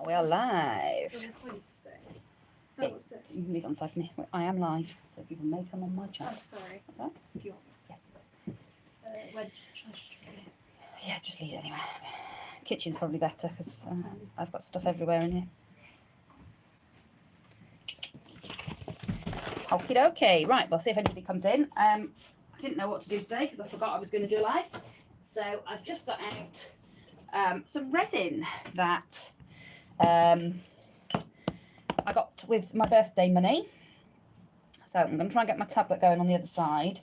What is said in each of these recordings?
We are live. Oh, what's this? You can leave it on the side for me. I am live, so people may come on my chat. Oh, sorry. That's all right. If you want. Yes. Where should I just try it? Yeah, just leave it anywhere. Kitchen's probably better because I've got stuff everywhere in here. Okie dokie. Right, we'll see if anybody comes in. I didn't know what to do today because I forgot I was going to do a live. So I've just got out some resin that I got with my birthday money. So I'm going to try and get my tablet going on the other side,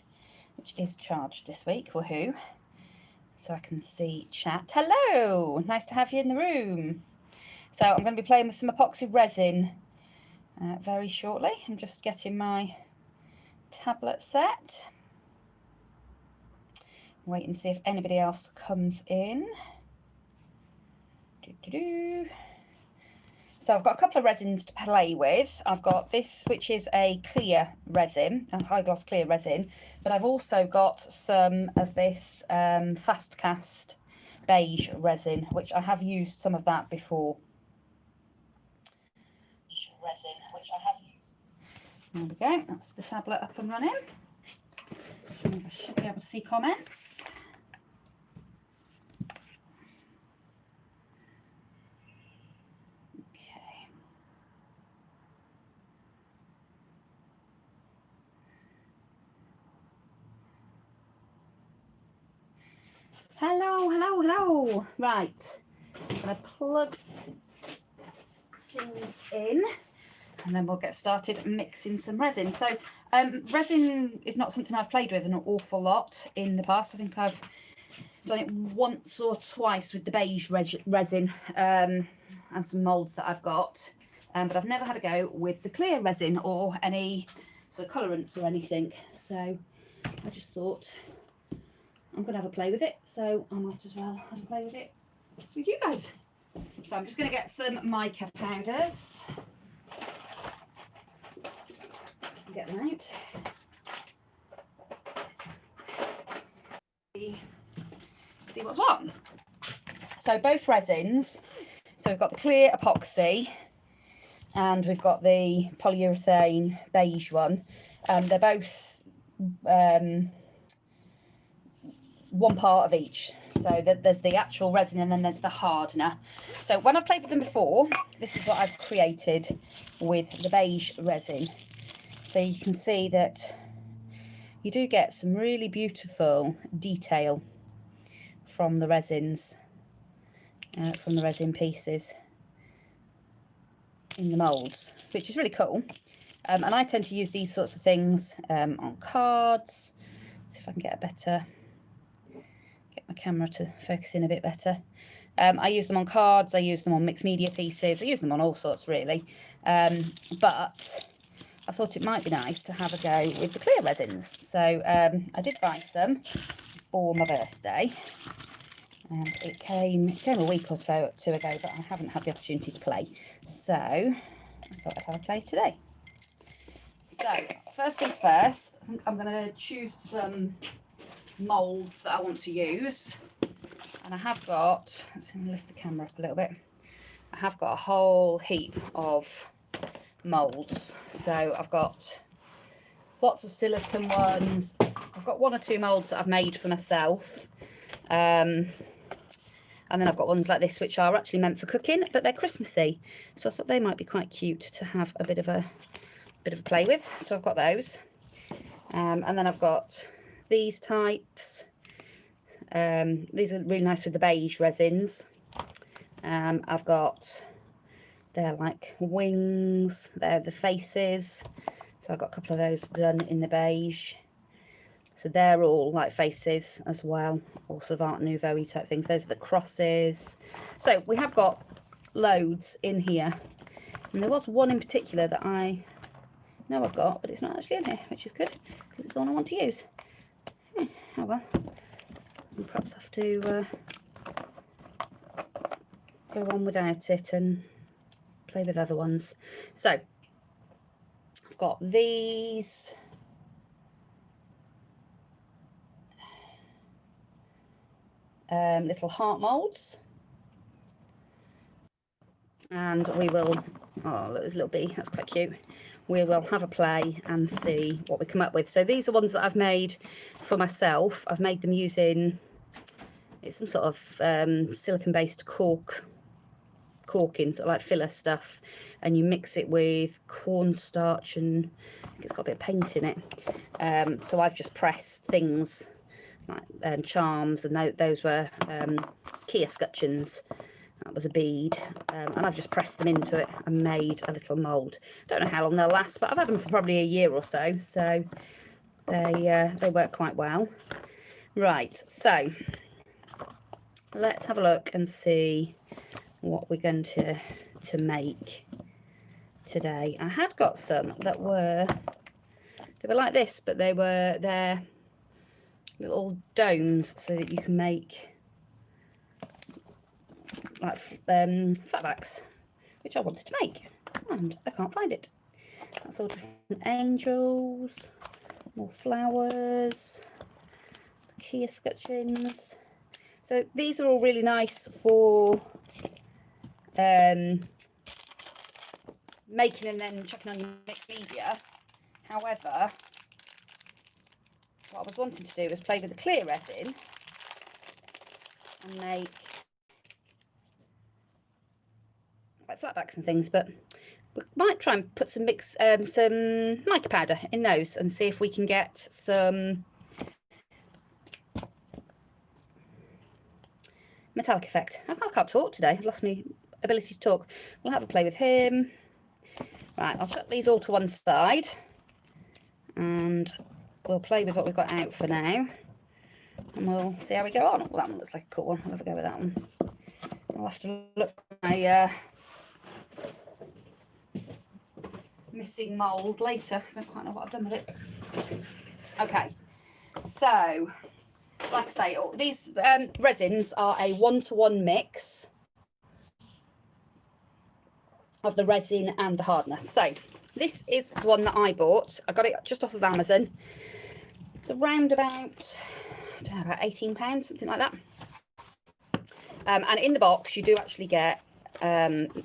which is charged this week. Woohoo. So I can see chat. Hello, nice to have you in the room. So I'm going to be playing with some epoxy resin very shortly. I'm just getting my tablet set. Wait and see if anybody else comes in. So I've got a couple of resins to play with. I've got this, which is a clear resin, a high gloss clear resin, but I've also got some of this fast cast beige resin, which I have used some of that before. There we go, that's the tablet up and running. Which means I should be able to see comments. Okay. Hello, hello, hello. Right, I'm going to plug things in and then we'll get started mixing some resin. So resin is not something I've played with an awful lot in the past. I think I've done it once or twice with the beige resin and some moulds that I've got, but I've never had a go with the clear resin or any sort of colorants or anything. So I just thought I'm going to have a play with it, so I might as well have a play with it with you guys. So I'm just going to get some mica powders. Get them out. See what's what. So both resins. So we've got the clear epoxy and we've got the polyurethane beige one. They're both one part of each. So there's the actual resin and then there's the hardener. So when I've played with them before, this is what I've created with the beige resin. So you can see that you do get some really beautiful detail from the resins, from the resin pieces in the moulds, which is really cool. And I tend to use these sorts of things on cards. See if I can get my camera to focus in a bit better. I use them on cards, I use them on mixed media pieces, I use them on all sorts really. But I thought it might be nice to have a go with the clear resins. So I did buy some for my birthday. And it came a week or so two ago, but I haven't had the opportunity to play. So I thought I'd have a play today. So first things first, I think I'm going to choose some moulds that I want to use. And I have got, let's lift the camera up a little bit. I have got a whole heap of moulds. So I've got lots of silicone ones. I've got one or two moulds that I've made for myself. And then I've got ones like this which are actually meant for cooking, but they're Christmassy. So I thought they might be quite cute to have a bit of a play with. So I've got those. And then I've got these types. These are really nice with the beige resins. I've got, they're like wings, they're the faces. So I've got a couple of those done in the beige. So they're all like faces as well, all sort of Art Nouveau-y type things. Those are the crosses. So we have got loads in here. And there was one in particular that I know I've got, but it's not actually in here, which is good, because it's the one I want to use. Oh well. I'll perhaps have to go on without it and play with other ones. So I've got these. Little heart moulds. and we will, oh look, there's a little bee, that's quite cute. We will have a play and see what we come up with. So these are ones that I've made for myself. I've made them using, it's some sort of silicone based corking, sort of like filler stuff, and you mix it with cornstarch, and I think it's got a bit of paint in it. So I've just pressed things like charms, and those were key escutcheons. That was a bead, and I've just pressed them into it and made a little mould. Don't know how long they'll last, but I've had them for probably a year or so, so they work quite well. Right, so let's have a look and see what we're going to make today. I had got some that were, they were like this, but they're little domes so that you can make like flatbacks, which I wanted to make, and I can't find it. That's all different angels, more flowers, key escutcheons. So these are all really nice for making and then chucking on your mixed media. However, what I was wanting to do was play with the clear resin and make like flatbacks and things, but we might try and put some mica powder in those and see if we can get some metallic effect. I can't talk today. I've lost my ability to talk. We'll have a play with him. Right, I'll chuck these all to one side and we'll play with what we've got out for now, and we'll see how we go on. Well, that one looks like a cool one. I'll have a go with that one. I'll have to look at my missing mould later. I don't quite know what I've done with it. Okay, so like I say, these resins are a 1-to-1 mix of the resin and the hardness. So this is the one that I bought. I got it just off of Amazon. It's around about, I don't know, about £18, something like that. And in the box you do actually get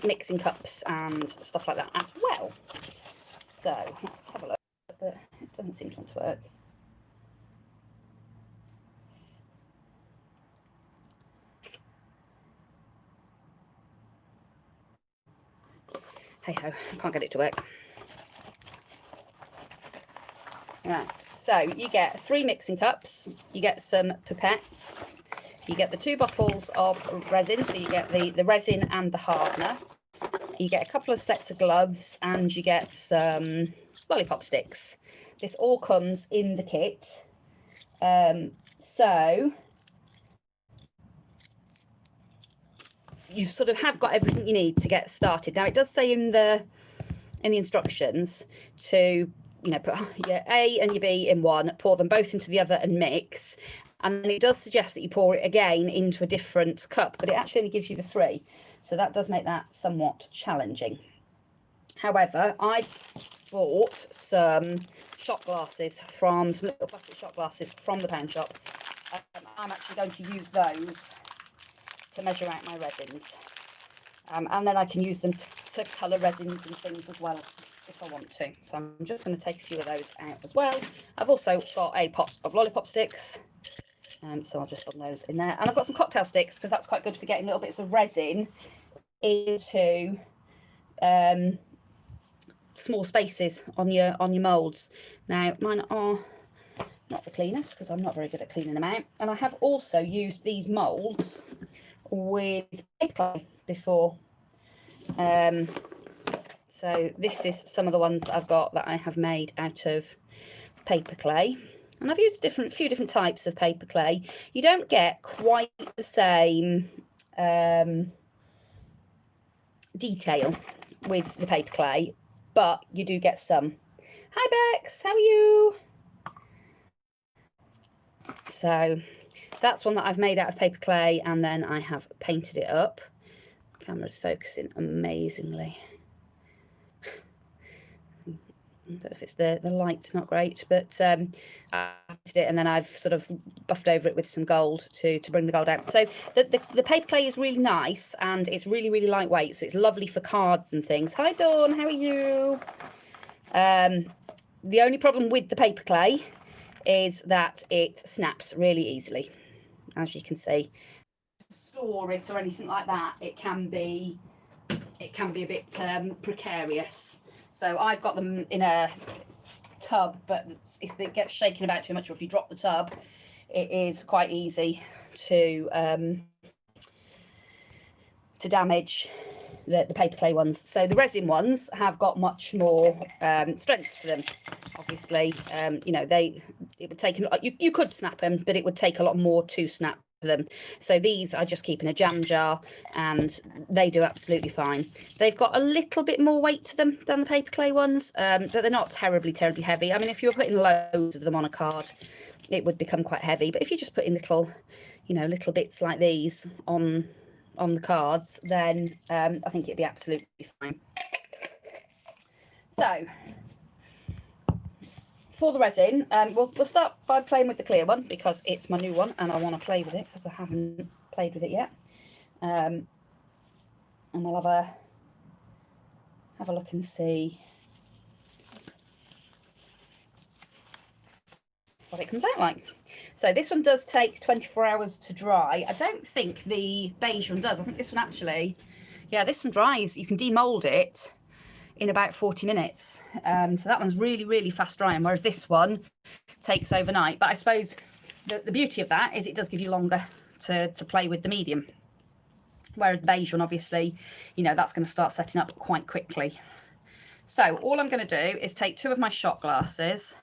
mixing cups and stuff like that as well. So let's have a look, but it doesn't seem to want to work. Hey ho, I can't get it to work. Right, so you get 3 mixing cups, you get some pipettes, you get the 2 bottles of resin, so you get the resin and the hardener, you get a couple of sets of gloves, and you get some lollipop sticks. This all comes in the kit. So you sort of have got everything you need to get started. Now it does say in the instructions to, you know, put your A and your B in one, pour them both into the other and mix, and then it does suggest that you pour it again into a different cup, but it actually only gives you the 3, so that does make that somewhat challenging. However, I bought some shot glasses, some little plastic shot glasses from the pound shop. I'm actually going to use those to measure out my resins, and then I can use them to colour resins and things as well if I want to. So I'm just going to take a few of those out as well. I've also got a pot of lollipop sticks, so I'll just put those in there, and I've got some cocktail sticks because that's quite good for getting little bits of resin into small spaces on your moulds. Now mine are not the cleanest because I'm not very good at cleaning them out, and I have also used these moulds with paper clay before. So this is some of the ones that I've got that I have made out of paper clay, and I've used a few different types of paper clay. You don't get quite the same detail with the paper clay, but you do get some. Hi Bex, how are you? So that's one that I've made out of paper clay, and then I have painted it up. The camera's focusing amazingly. I don't know if it's the light's not great, but I did it, and then I've sort of buffed over it with some gold to bring the gold out. So the paper clay is really nice, and it's really, really lightweight, so it's lovely for cards and things. Hi Dawn, how are you? The only problem with the paper clay is that it snaps really easily, as you can see. Store it or anything like that, it can be a bit precarious. So I've got them in a tub, but if it gets shaken about too much, or if you drop the tub, it is quite easy to damage the paper clay ones. So the resin ones have got much more strength to them. Obviously, you know, it would take you could snap them, but it would take a lot more to snap them. So these I just keep in a jam jar, and they do absolutely fine. They've got a little bit more weight to them than the paper clay ones, but they're not terribly heavy. I mean, if you were putting loads of them on a card, it would become quite heavy, but if you just put in little, you know, little bits like these on the cards, then I think it'd be absolutely fine. So for the resin, we'll start by playing with the clear one, because it's my new one and I want to play with it because I haven't played with it yet. And we'll have a look and see what it comes out like. So this one does take 24 hours to dry. I don't think the beige one does. I think this one actually, yeah, this one dries. You can demold it in about 40 minutes. So that one's really, really fast drying, whereas this one takes overnight. But I suppose the beauty of that is it does give you longer to play with the medium. Whereas the beige one, obviously, you know, that's going to start setting up quite quickly. So all I'm going to do is take 2 of my shot glasses,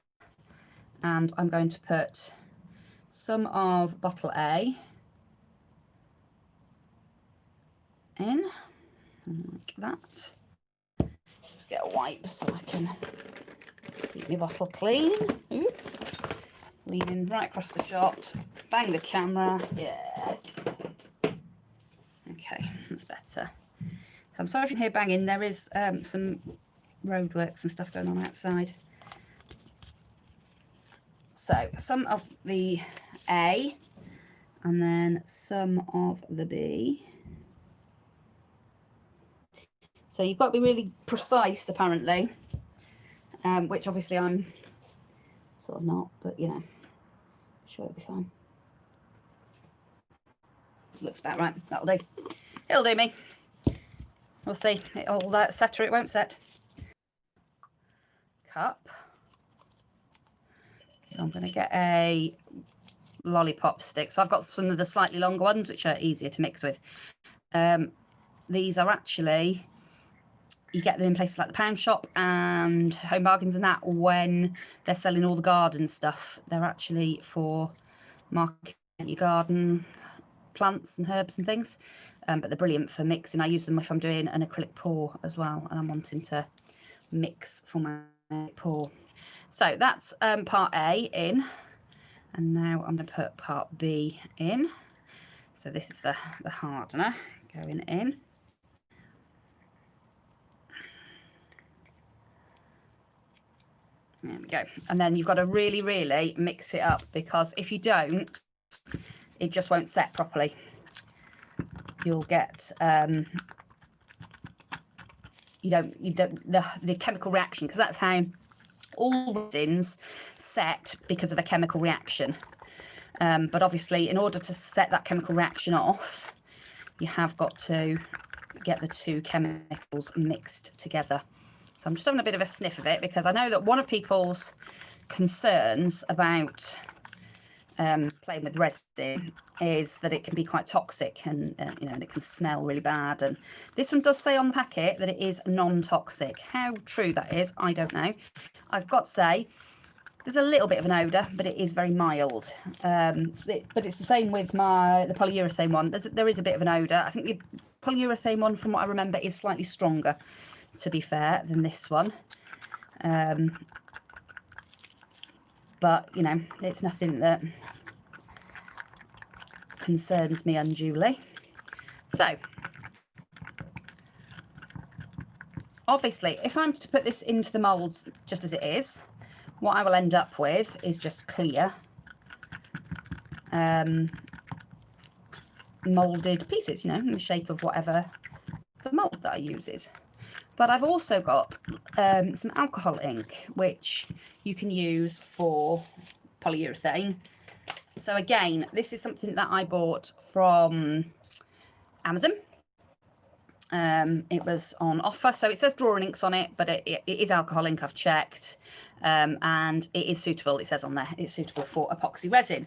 and I'm going to put some of bottle A in, like that. Just get a wipe so I can keep my bottle clean. Ooh. Leaning right across the shot, bang the camera, yes. Okay, that's better. So I'm sorry if you hear banging, there is some roadworks and stuff going on outside. So some of the A, and then some of the B. So you've got to be really precise, apparently, which obviously I'm sort of not, but you know, sure it'll be fine. Looks about right. That'll do. It'll do me. We'll see. It'll set or it won't set. Cup. So I'm going to get a lollipop stick. So I've got some of the slightly longer ones, which are easier to mix with. These are actually, you get them in places like the Pound Shop and Home Bargains and that, when they're selling all the garden stuff. They're actually for marketing your garden plants and herbs and things, but they're brilliant for mixing. I use them if I'm doing an acrylic pour as well, and I'm wanting to mix for my pour. So that's part A in, and now I'm going to put part B in. So this is the hardener going in. There we go. And then you've got to really, really mix it up, because if you don't, it just won't set properly. You'll get the chemical reaction, because that's how all resins set, because of a chemical reaction. But obviously, in order to set that chemical reaction off, you have got to get the 2 chemicals mixed together. So I'm just having a bit of a sniff of it, because I know that one of people's concerns about playing with resin is that it can be quite toxic, and you know, and it can smell really bad. And this one does say on the packet that it is non-toxic. How true that is, I don't know. I've got to say, there's a little bit of an odour, but it is very mild. But it's the same with the polyurethane one. There is a bit of an odour. I think the polyurethane one, from what I remember, is slightly stronger, to be fair, than this one. But, you know, it's nothing that concerns me unduly. So, obviously, if I'm to put this into the moulds just as it is, what I will end up with is just clear moulded pieces, you know, in the shape of whatever the mould that I uses. But I've also got some alcohol ink, which you can use for polyurethane. So again, this is something that I bought from Amazon. It was on offer, so it says drawing inks on it, but it is alcohol ink, I've checked, and it is suitable. It says on there it's suitable for epoxy resin.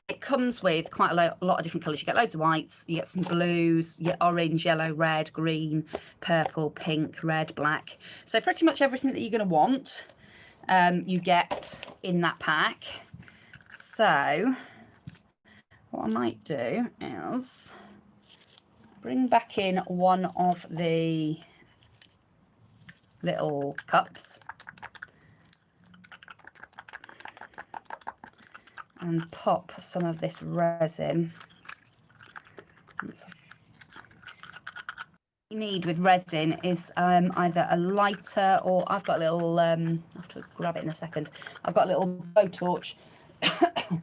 It comes with quite a lot of different colours. You get loads of whites, you get some blues, you get orange, yellow, red, green, purple, pink, red, black. So pretty much everything that you're going to want, you get in that pack. So what I might do is bring back in one of the little cups and pop some of this resin. What you need with resin is either a lighter, or I've got a little, I have to grab it in a second. I've got a little blowtorch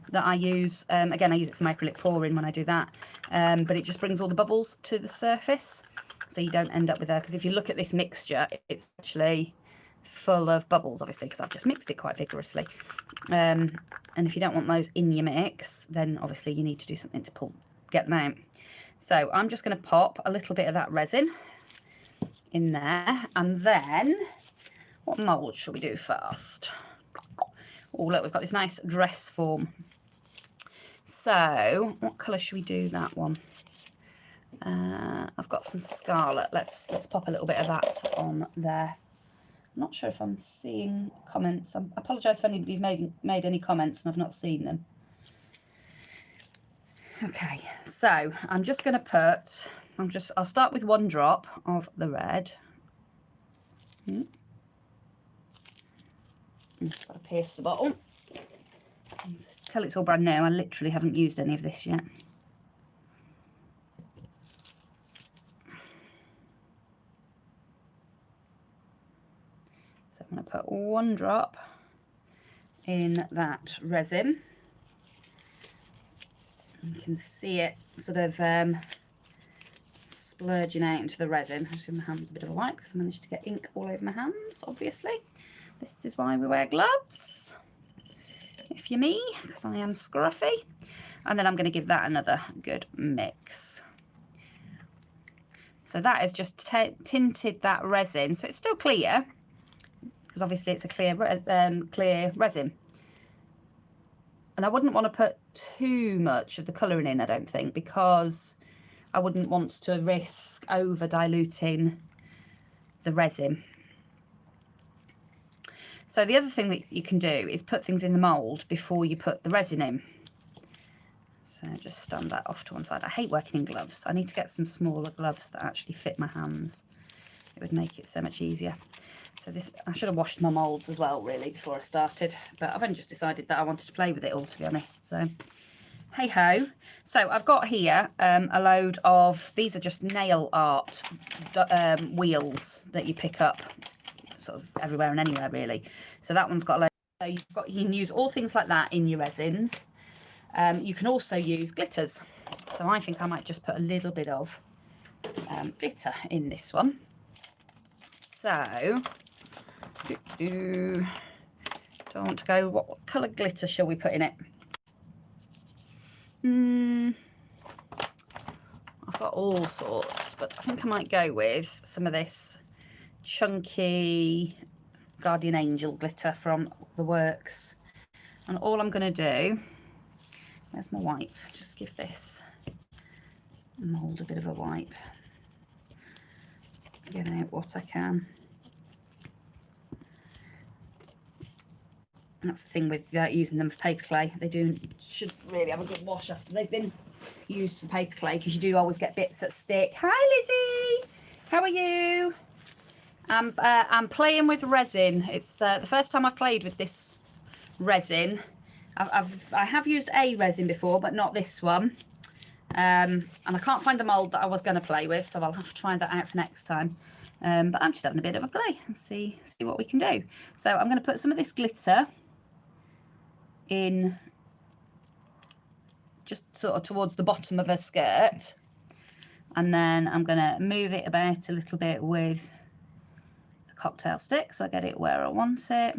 that I use. Again, I use it for my acrylic pouring when I do that, but it just brings all the bubbles to the surface, so you don't end up with because if you look at this mixture, it's actually full of bubbles, obviously, because I've just mixed it quite vigorously. And if you don't want those in your mix, then obviously you need to do something to get them out. So I'm just going to pop a little bit of that resin in there, and then what mould shall we do first? Oh, look, we've got this nice dress form. So what colour should we do that one? I've got some scarlet. Let's pop a little bit of that on there. I'm not sure if I'm seeing comments. I apologise if anybody's made any comments and I've not seen them. Okay, so I'm just going to put, I'll start with one drop of the red. Got to pierce the bottle. Tell it's all brand new. I literally haven't used any of this yet. So I'm going to put one drop in that resin. You can see it sort of splurging out into the resin. I'll give my hands a bit of a wipe because I managed to get ink all over my hands, obviously. This is why we wear gloves, if you're me, because I am scruffy. And then I'm going to give that another good mix. So that has just tinted that resin, so it's still clear, because obviously it's a clear resin. And I wouldn't want to put too much of the colouring in, I don't think, because I wouldn't want to risk over diluting the resin. So the other thing that you can do is put things in the mould before you put the resin in. So just stand that off to one side. I hate working in gloves. I need to get some smaller gloves that actually fit my hands. It would make it so much easier. So this, I should have washed my moulds as well, really, before I started. But I've only just decided that I wanted to play with it all, to be honest. So hey ho. So I've got here a load of, these are just nail art wheels that you pick up sort of everywhere and anywhere, really. So that one's got a load. You can use all things like that in your resins. You can also use glitters. So I think I might just put a little bit of glitter in this one. So don't want to go, what colour glitter shall we put in it? I've got all sorts, but I think I might go with some of this chunky Guardian Angel glitter from the Works. And all I'm going to do, where's my wipe? Just give this mould a bit of a wipe. Get out what I can. That's the thing with using them for paper clay. They should really have a good wash after they've been used for paper clay, because you do always get bits that stick. Hi Lizzie, how are you? I'm playing with resin. It's the first time I've played with this resin. I have used a resin before, but not this one. And I can't find the mould that I was going to play with, so I'll have to find that out for next time. But I'm just having a bit of a play and see what we can do. So I'm going to put some of this glitter in just sort of towards the bottom of her skirt, and then I'm going to move it about a little bit with a cocktail stick so I get it where I want it,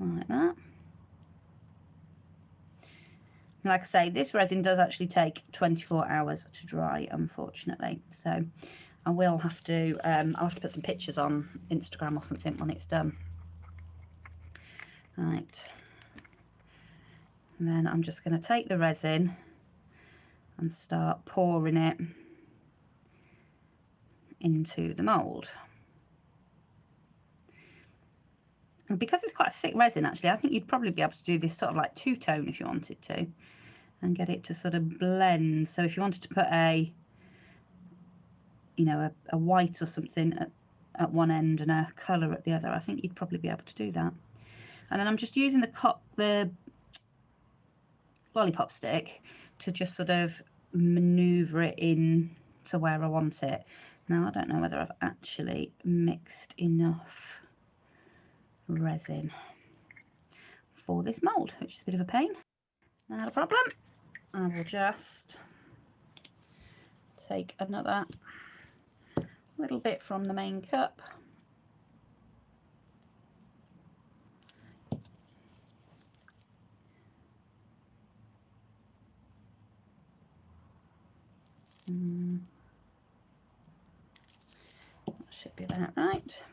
like that. Like I say, this resin does actually take 24 hours to dry, unfortunately, so I will have to I'll have to put some pictures on Instagram or something when it's done. Right, and then I'm just going to take the resin and start pouring it into the mould. And because it's quite a thick resin, actually, I think you'd probably be able to do this sort of like two-tone if you wanted to, and get it to sort of blend. So if you wanted to put a, you know, a white or something at one end and a colour at the other, I think you'd probably be able to do that. And then I'm just using the lollipop stick to just sort of manoeuvre it in to where I want it. Now, I don't know whether I've actually mixed enough resin for this mould, which is a bit of a pain. Not a problem. I will just take another little bit from the main cup. That should be about right.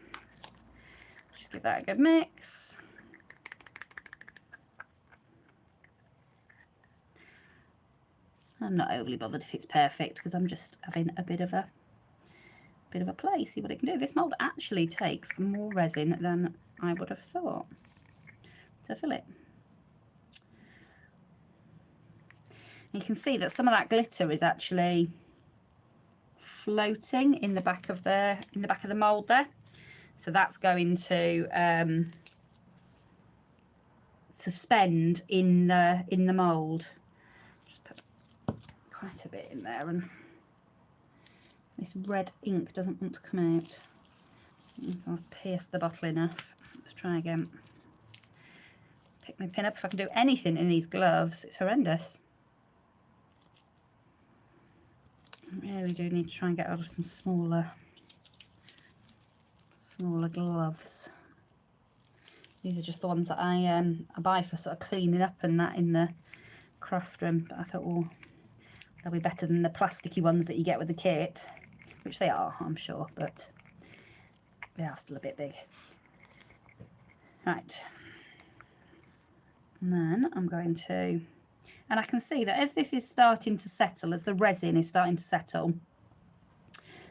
Just give that a good mix. I'm not overly bothered if it's perfect because I'm just having a bit of a play, see what it can do. This mould actually takes more resin than I would have thought to fill it. And you can see that some of that glitter is actually floating in the back of the mould there. So that's going to suspend in the mould. Just put quite a bit in there, and this red ink doesn't want to come out. I've pierced the bottle enough. Let's try again. Pick my pin up. If I can do anything in these gloves, it's horrendous. I really do need to try and get out of some smaller gloves. These are just the ones that I buy for sort of cleaning up and that in the craft room, but I thought, well, they'll be better than the plasticky ones that you get with the kit, which they are, I'm sure, but they are still a bit big. Right, and then I'm going to, and I can see that as this is starting to settle, as the resin is starting to settle,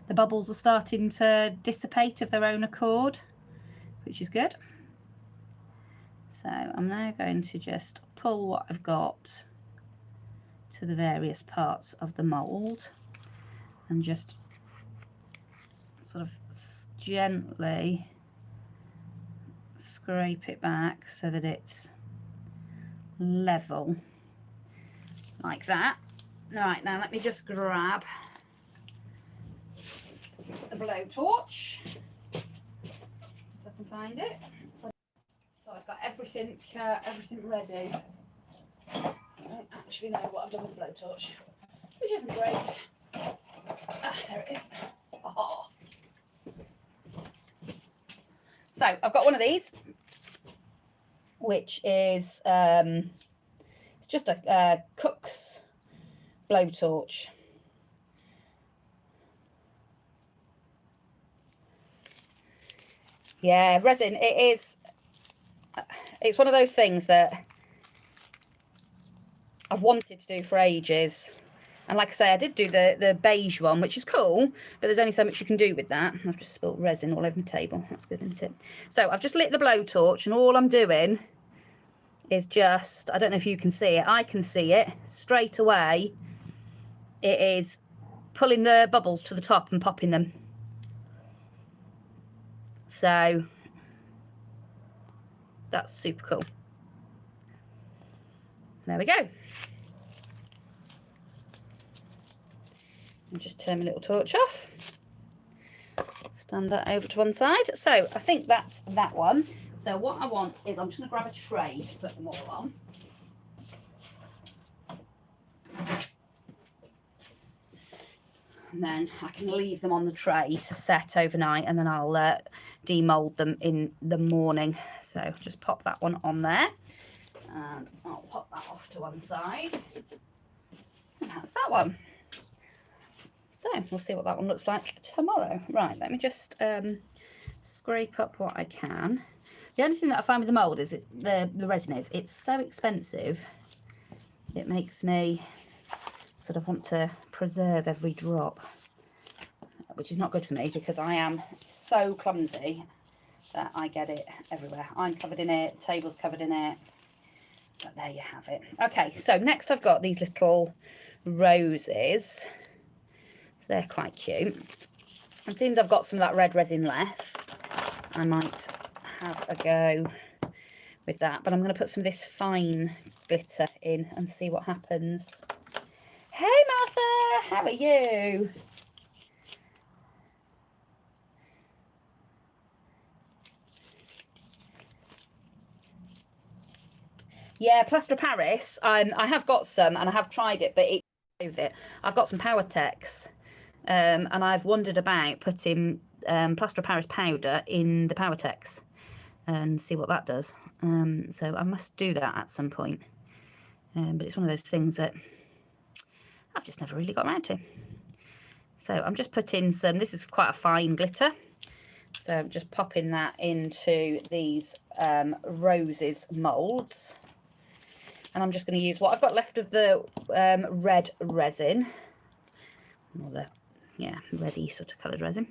the bubbles are starting to dissipate of their own accord, which is good. So I'm now going to just pull what I've got to the various parts of the mould and just sort of gently scrape it back so that it's level like that. Right, now let me just grab a blowtorch if I can find it. So I've got everything ready. I don't actually know what I've done with the blowtorch, which isn't great. Ah, there it is. Oh. So I've got one of these, which is it's just a cook's blowtorch. Yeah, resin. It's one of those things that I've wanted to do for ages. And like I say, I did do the beige one, which is cool, but there's only so much you can do with that. I've just spilt resin all over my table. That's good, isn't it? So I've just lit the blowtorch, and all I'm doing is just, I don't know if you can see it, I can see it straight away. It is pulling the bubbles to the top and popping them. So that's super cool. There we go. I'll just turn my little torch off. Stand that over to one side. So I think that's that one. So what I want is I'm just going to grab a tray to put them all on. And then I can leave them on the tray to set overnight, and then I'll demold them in the morning. So just pop that one on there, and I'll pop that off to one side. And that's that one. So we'll see what that one looks like tomorrow. Right, let me just scrape up what I can. The only thing that I find with the mould is the resin is it's so expensive. It makes me sort of want to preserve every drop, which is not good for me because I am so clumsy that I get it everywhere. I'm covered in it, the table's covered in it, but there you have it. Okay, so next I've got these little roses. So they're quite cute. It seems I've got some of that red resin left. I might have a go with that, but I'm going to put some of this fine glitter in and see what happens. Hey Martha, how are you? Yeah, plaster of Paris. I have got some and I have tried it, but I've got some Powertex, and I've wondered about putting plaster of Paris powder in the Powertex and see what that does. So I must do that at some point. But it's one of those things that I've just never really got around to. So I'm just putting some, this is quite a fine glitter. So I'm just popping that into these roses moulds. And I'm just going to use what I've got left of the red resin. Or the, yeah, reddy sort of coloured resin.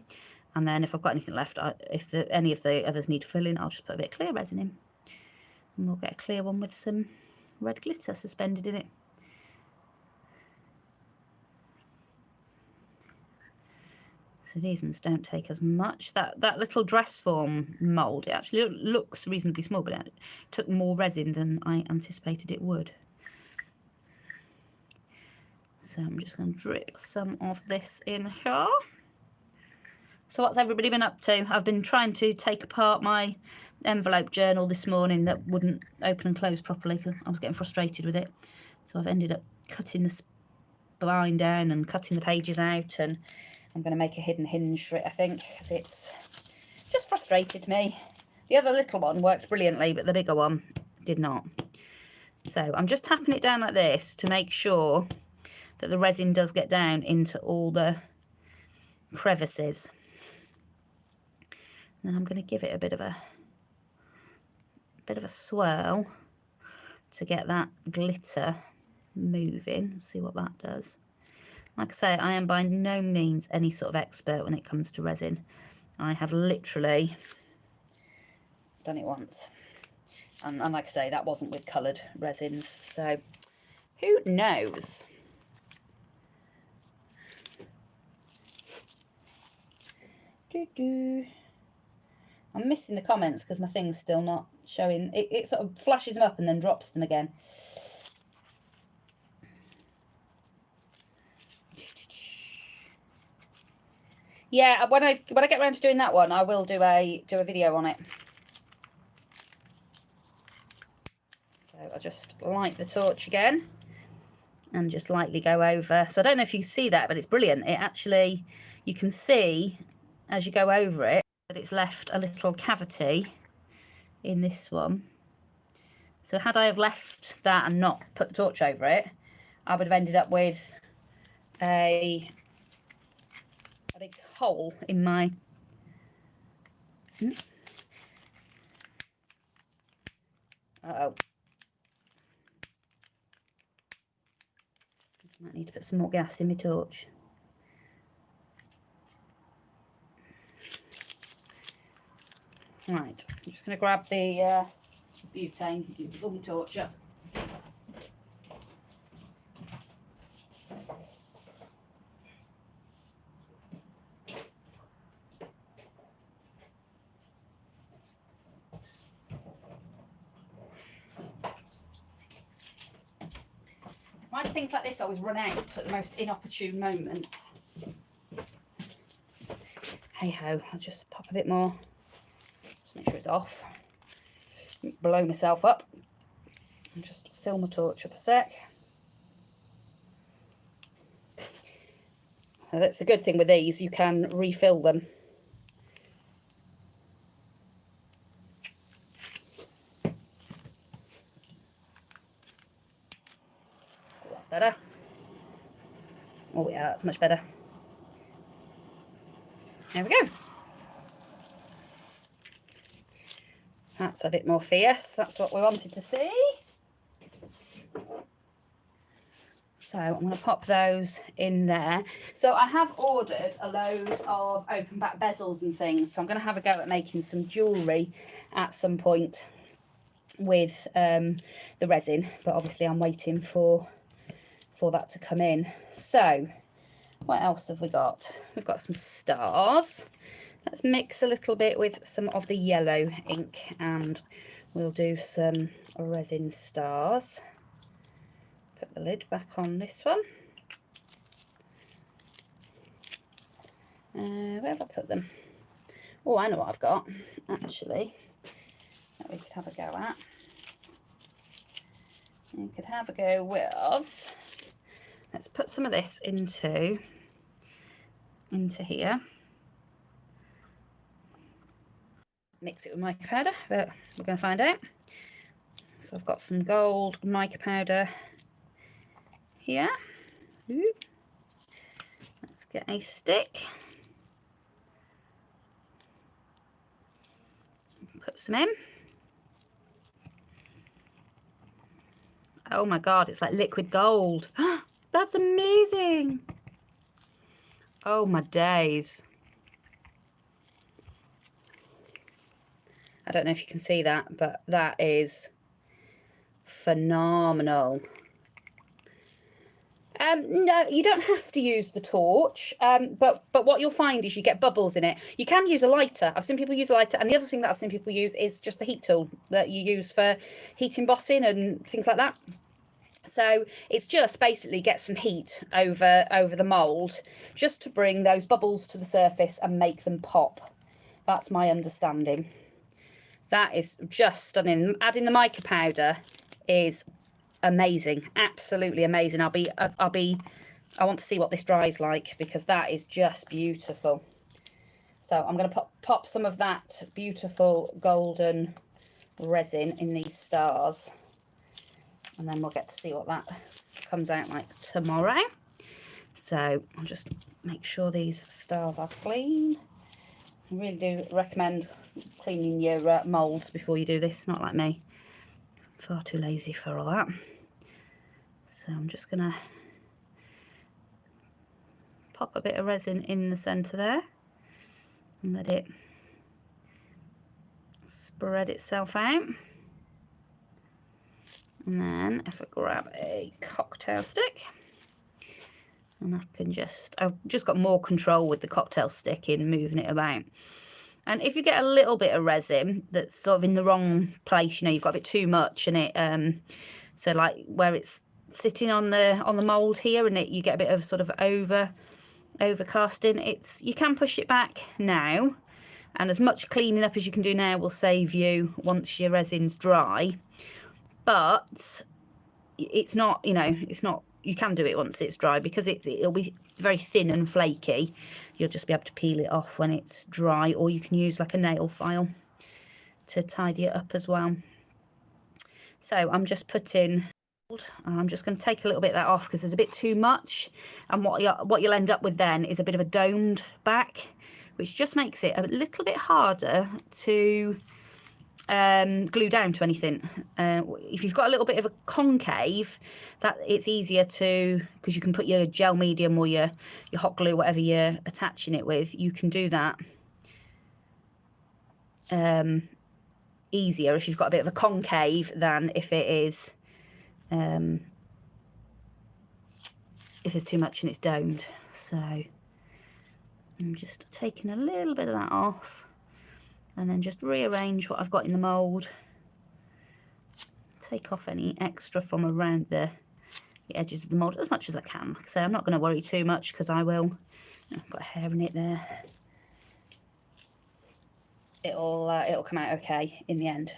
And then if I've got anything left, if any of the others need filling, I'll just put a bit of clear resin in. And we'll get a clear one with some red glitter suspended in it. So these ones don't take as much. That little dress form mould, it actually looks reasonably small, but it took more resin than I anticipated it would. So I'm just going to drip some of this in here. So what's everybody been up to? I've been trying to take apart my envelope journal this morning that wouldn't open and close properly because I was getting frustrated with it. So I've ended up cutting the spine down and cutting the pages out, and I'm going to make a hidden hinge for it, I think, because it's just frustrated me. The other little one worked brilliantly, but the bigger one did not. So I'm just tapping it down like this to make sure that the resin does get down into all the crevices. And then I'm going to give it a bit of a swirl to get that glitter moving. See what that does. Like I say, I am by no means any sort of expert when it comes to resin. I have literally done it once. And like I say, that wasn't with coloured resins. So who knows? I'm missing the comments because my thing's still not showing. It sort of flashes them up and then drops them again. Yeah, when I get around to doing that one, I will do a video on it. So I'll just light the torch again and just lightly go over. So I don't know if you can see that, but it's brilliant. It actually, you can see as you go over it that it's left a little cavity in this one. So had I have left that and not put the torch over it, I would have ended up with a big hole in my uh-oh. Might need to put some more gas in my torch. Right, I'm just going to grab the butane, fill my torch up. Why do things like this always run out at the most inopportune moment? hey ho, I'll just pop a bit more, just make sure it's off, blow myself up, and just fill my torch up a sec. Now, that's the good thing with these, you can refill them. Oh, that's better. Oh yeah, that's much better. There we go. That's a bit more fierce. That's what we wanted to see. So I'm going to pop those in there. So I have ordered a load of open back bezels and things. So I'm going to have a go at making some jewellery at some point with the resin. But obviously I'm waiting for that to come in. So what else have we got? We've got some stars. Let's mix a little bit with some of the yellow ink and we'll do some resin stars. Put the lid back on this one. Where have I put them? Oh, I know what I've got, actually, that we could have a go at. We could have a go with, let's put some of this into here. Mix it with mica powder, but we're going to find out. So I've got some gold mica powder here. Ooh. Let's get a stick. Put some in. Oh my god, it's like liquid gold. That's amazing. Oh my days. I don't know if you can see that, but that is phenomenal. No, you don't have to use the torch, but what you'll find is you get bubbles in it. You can use a lighter. I've seen people use a lighter, and the other thing that I've seen people use is just the heat tool that you use for heat embossing and things like that. So it's just basically get some heat over the mould just to bring those bubbles to the surface and make them pop. That's my understanding. That is just stunning. Adding the mica powder is amazing, absolutely amazing. I want to see what this dries like because that is just beautiful. So I'm going to pop some of that beautiful golden resin in these stars, and then we'll get to see what that comes out like tomorrow. So I'll just make sure these stars are clean. I really do recommend cleaning your moulds before you do this, not like me. Far too lazy for all that. So I'm just going to pop a bit of resin in the centre there and let it spread itself out. And then if I grab a cocktail stick, and I've just got more control with the cocktail stick in moving it about. And if you get a little bit of resin that's sort of in the wrong place, you know, you've got a bit too much in it, so like where it's sitting on the mould here, and you get a bit of sort of overcasting, you can push it back now, and as much cleaning up as you can do now will save you once your resin's dry. But it's not, you know, it's not, you can do it once it's dry because it'll be very thin and flaky. You'll just be able to peel it off when it's dry, or you can use like a nail file to tidy it up as well. So I'm just putting, I'm just going to take a little bit of that off because there's a bit too much, and what you'll end up with then is a bit of a domed back, which just makes it a little bit harder to glue down to anything. If you've got a little bit of a concave, that it's easier to, because you can put your gel medium or your hot glue, whatever you're attaching it with, you can do that easier if you've got a bit of a concave than if it is if there's too much and it's domed. So I'm just taking a little bit of that off and then just rearrange what I've got in the mould. Take off any extra from around the edges of the mould as much as I can. Like I say, I'm not going to worry too much because I will. I've got hair in it there. it'll come out okay in the end.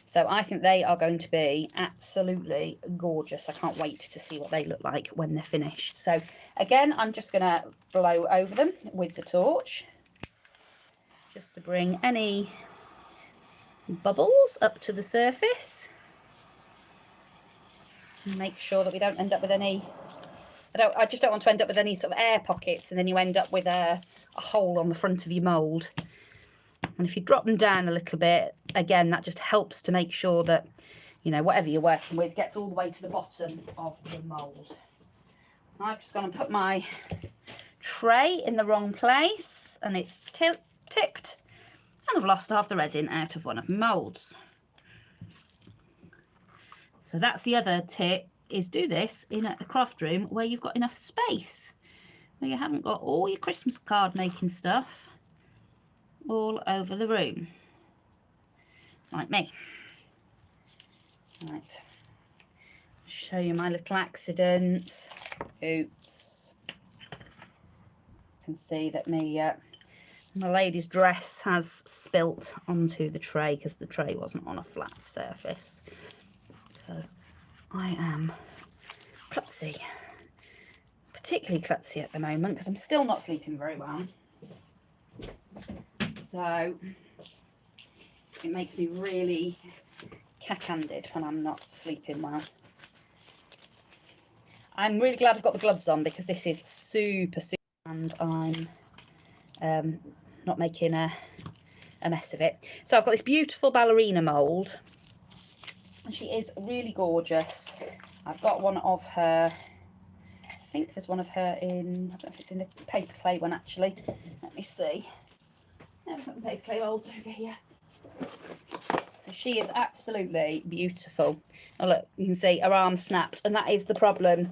So I think they are going to be absolutely gorgeous. I can't wait to see what they look like when they're finished. So again, I'm just going to blow over them with the torch just to bring any bubbles up to the surface. And make sure that we don't end up with any, I just don't want to end up with any sort of air pockets, and then you end up with a hole on the front of your mould. And if you drop them down a little bit, again, that just helps to make sure that, you know, whatever you're working with gets all the way to the bottom of the mould. I've just gone to put my tray in the wrong place, and it's tipped, and I've lost half the resin out of one of my moulds. So that's the other tip, is do this in a craft room where you've got enough space, where you haven't got all your Christmas card making stuff all over the room, like me. Right, show you my little accident. Oops. You can see that my lady's dress has spilt onto the tray because the tray wasn't on a flat surface, because I am klutzy, particularly klutzy at the moment because I'm still not sleeping very well. So it makes me really cack-handed when I'm not sleeping well. I'm really glad I've got the gloves on because this is super, and I'm not making a mess of it. So I've got this beautiful ballerina mould, and she is really gorgeous. I've got one of her, I think there's one of her in, I don't know if it's in the paper clay one actually. Let me see. I've got the paper clay molds over here. So she is absolutely beautiful. Oh look, you can see her arm snapped, and that is the problem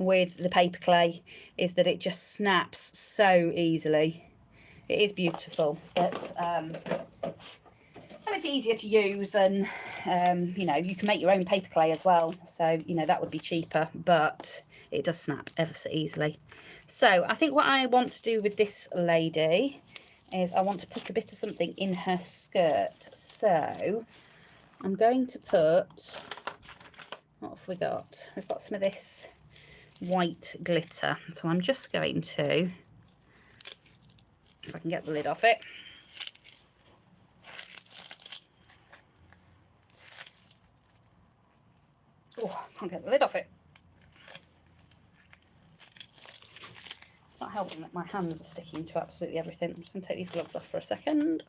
with the paper clay, is that it just snaps so easily. It is beautiful, but and it's easier to use, and you know, you can make your own paper clay as well, so you know that would be cheaper, but it does snap ever so easily. So I think what I want to do with this lady is I want to put a bit of something in her skirt. So I'm going to put, what have we got? We've got some of this white glitter. So I'm just going to, if I can get the lid off it. Oh, I can't get the lid off it. It's not helping that my hands are sticking to absolutely everything. I'm just going to take these gloves off for a second.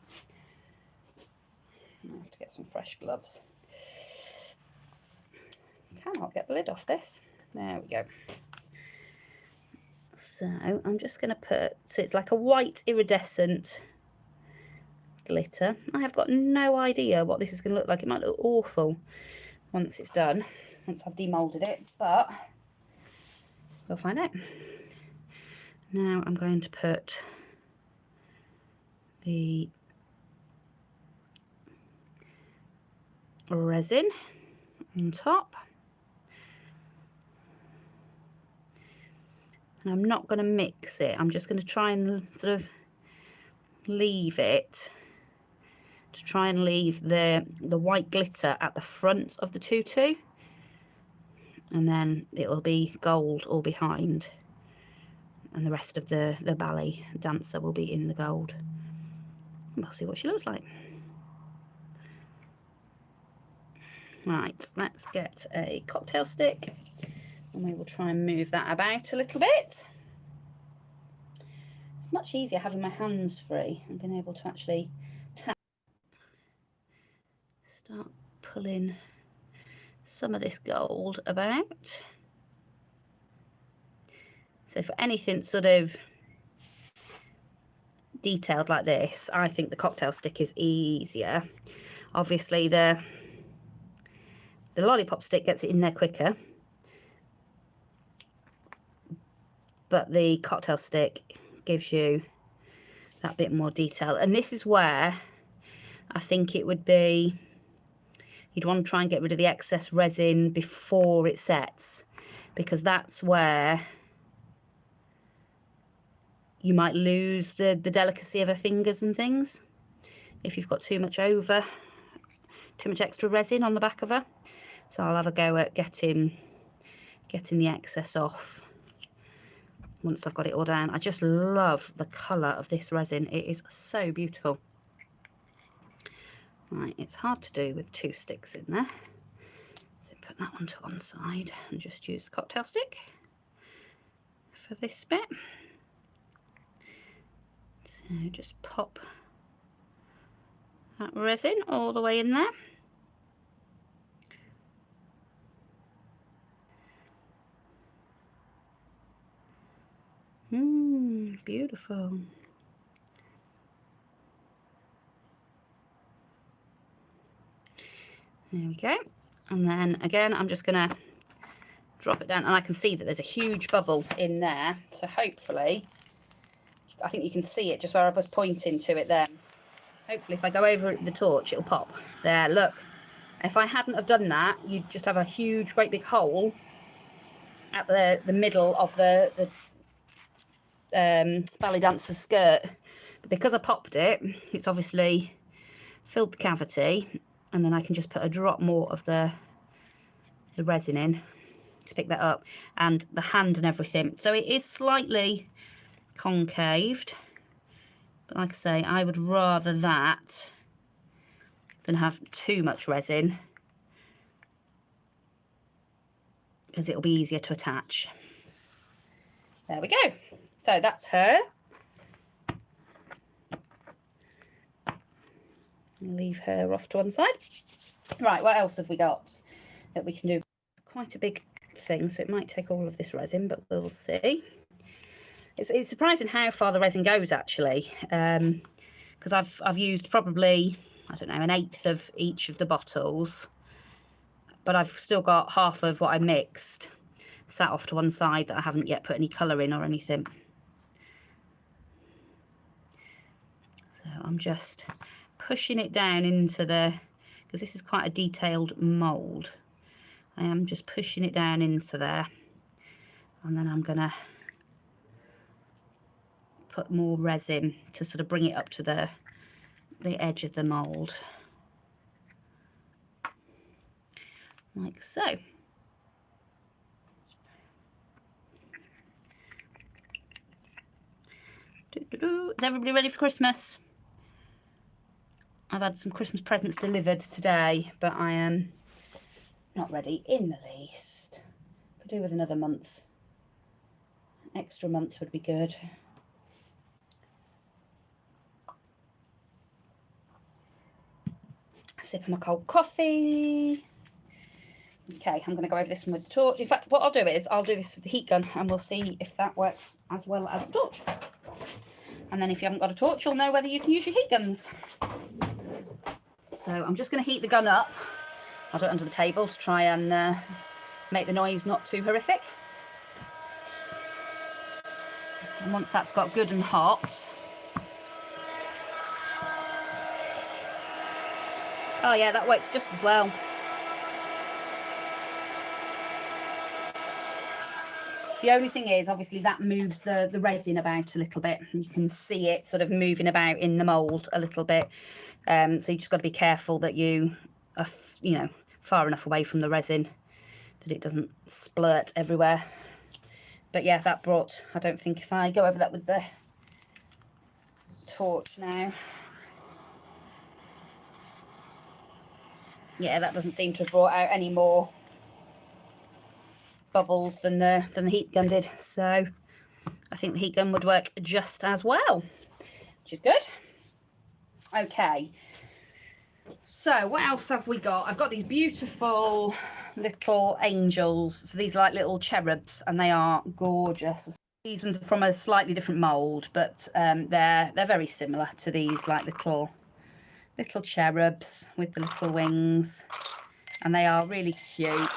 I have to get some fresh gloves. Cannot get the lid off this. There we go. So I'm just going to put, so it's like a white iridescent glitter. I have got no idea what this is going to look like. It might look awful once it's done, once I've demoulded it, but we'll find out. Now I'm going to put the resin on top, and I'm not going to mix it. I'm just going to try and sort of leave it, to try and leave the white glitter at the front of the tutu, and then it'll be gold all behind, and the rest of the ballet dancer will be in the gold. We'll see what she looks like. Right, let's get a cocktail stick, and we will try and move that about a little bit. It's much easier having my hands free and being able to actually start pulling some of this gold about. So for anything sort of detailed like this, I think the cocktail stick is easier. Obviously the lollipop stick gets it in there quicker, but the cocktail stick gives you that bit more detail. And this is where I think it would be, you'd want to try and get rid of the excess resin before it sets, because that's where you might lose the delicacy of her fingers and things. if you've got too much extra resin on the back of her. So I'll have a go at getting the excess off once I've got it all down. I just love the colour of this resin. It is so beautiful. Right, it's hard to do with 2 sticks in there. So put that one to one side and just use the cocktail stick for this bit. So just pop that resin all the way in there. Beautiful. There we go. And then again, I'm just going to drop it down, and I can see that there's a huge bubble in there. So hopefully, I think you can see it just where I was pointing to it then. Hopefully if I go over the torch, it'll pop. There, look. If I hadn't have done that, you'd just have a huge, great big hole at the middle of the ballet dancer's skirt. But because I popped it, it's obviously filled the cavity, and then I can just put a drop more of the resin in to pick that up, and the hand and everything. So it is slightly concaved, but like I say, I would rather that than have too much resin, because it'll be easier to attach. There we go. So that's her. Leave her off to one side. Right, what else have we got that we can do? Quite a big thing, so it might take all of this resin, but we'll see. It's surprising how far the resin goes, actually, because I've used probably, I don't know, 1/8 of each of the bottles, but I've still got half of what I mixed sat off to one side that I haven't yet put any colour in or anything. So I'm just pushing it down into because this is quite a detailed mould, I am just pushing it down into there, and then I'm gonna put more resin to sort of bring it up to the edge of the mould, like so. Is everybody ready for Christmas? I've had some Christmas presents delivered today, but I am not ready in the least. Could do with another month. Extra month would be good. A sip of my cold coffee. Okay, I'm going to go over this one with the torch. In fact, what I'll do is I'll do this with the heat gun, and we'll see if that works as well as the torch. And then if you haven't got a torch, you'll know whether you can use your heat guns. So I'm just going to heat the gun up. I'll do it under the table to try and make the noise not too horrific. And once that's got good and hot, oh yeah, that works just as well. The only thing is, obviously, that moves the resin about a little bit. You can see it sort of moving about in the mould a little bit. So you just got to be careful that you are, you know, far enough away from the resin that it doesn't splurt everywhere. But yeah, that brought, I don't think if I go over that with the torch now. Yeah, that doesn't seem to have brought out any more bubbles than the heat gun did. So I think the heat gun would work just as well, which is good. Okay, so what else have we got? I've got these beautiful little angels. So these are like little cherubs, and they are gorgeous. These ones are from a slightly different mould, but they're very similar to these, like little cherubs with the little wings, and they are really cute.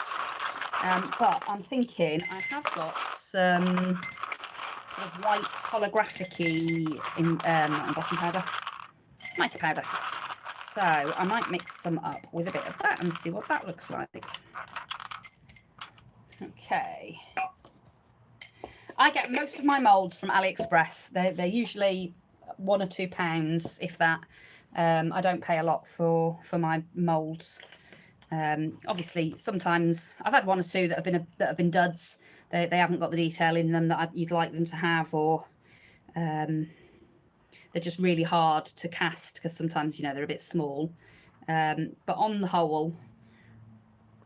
But I'm thinking I have got some sort of white holographic-y not embossing powder, mica powder. So I might mix some up with a bit of that and see what that looks like. Okay. I get most of my moulds from AliExpress. They're usually £1 or £2, if that. I don't pay a lot for my moulds. Obviously, sometimes I've had one or two that have been duds. They haven't got the detail in them that you'd like them to have, or they're just really hard to cast because sometimes, you know, they're a bit small. But on the whole,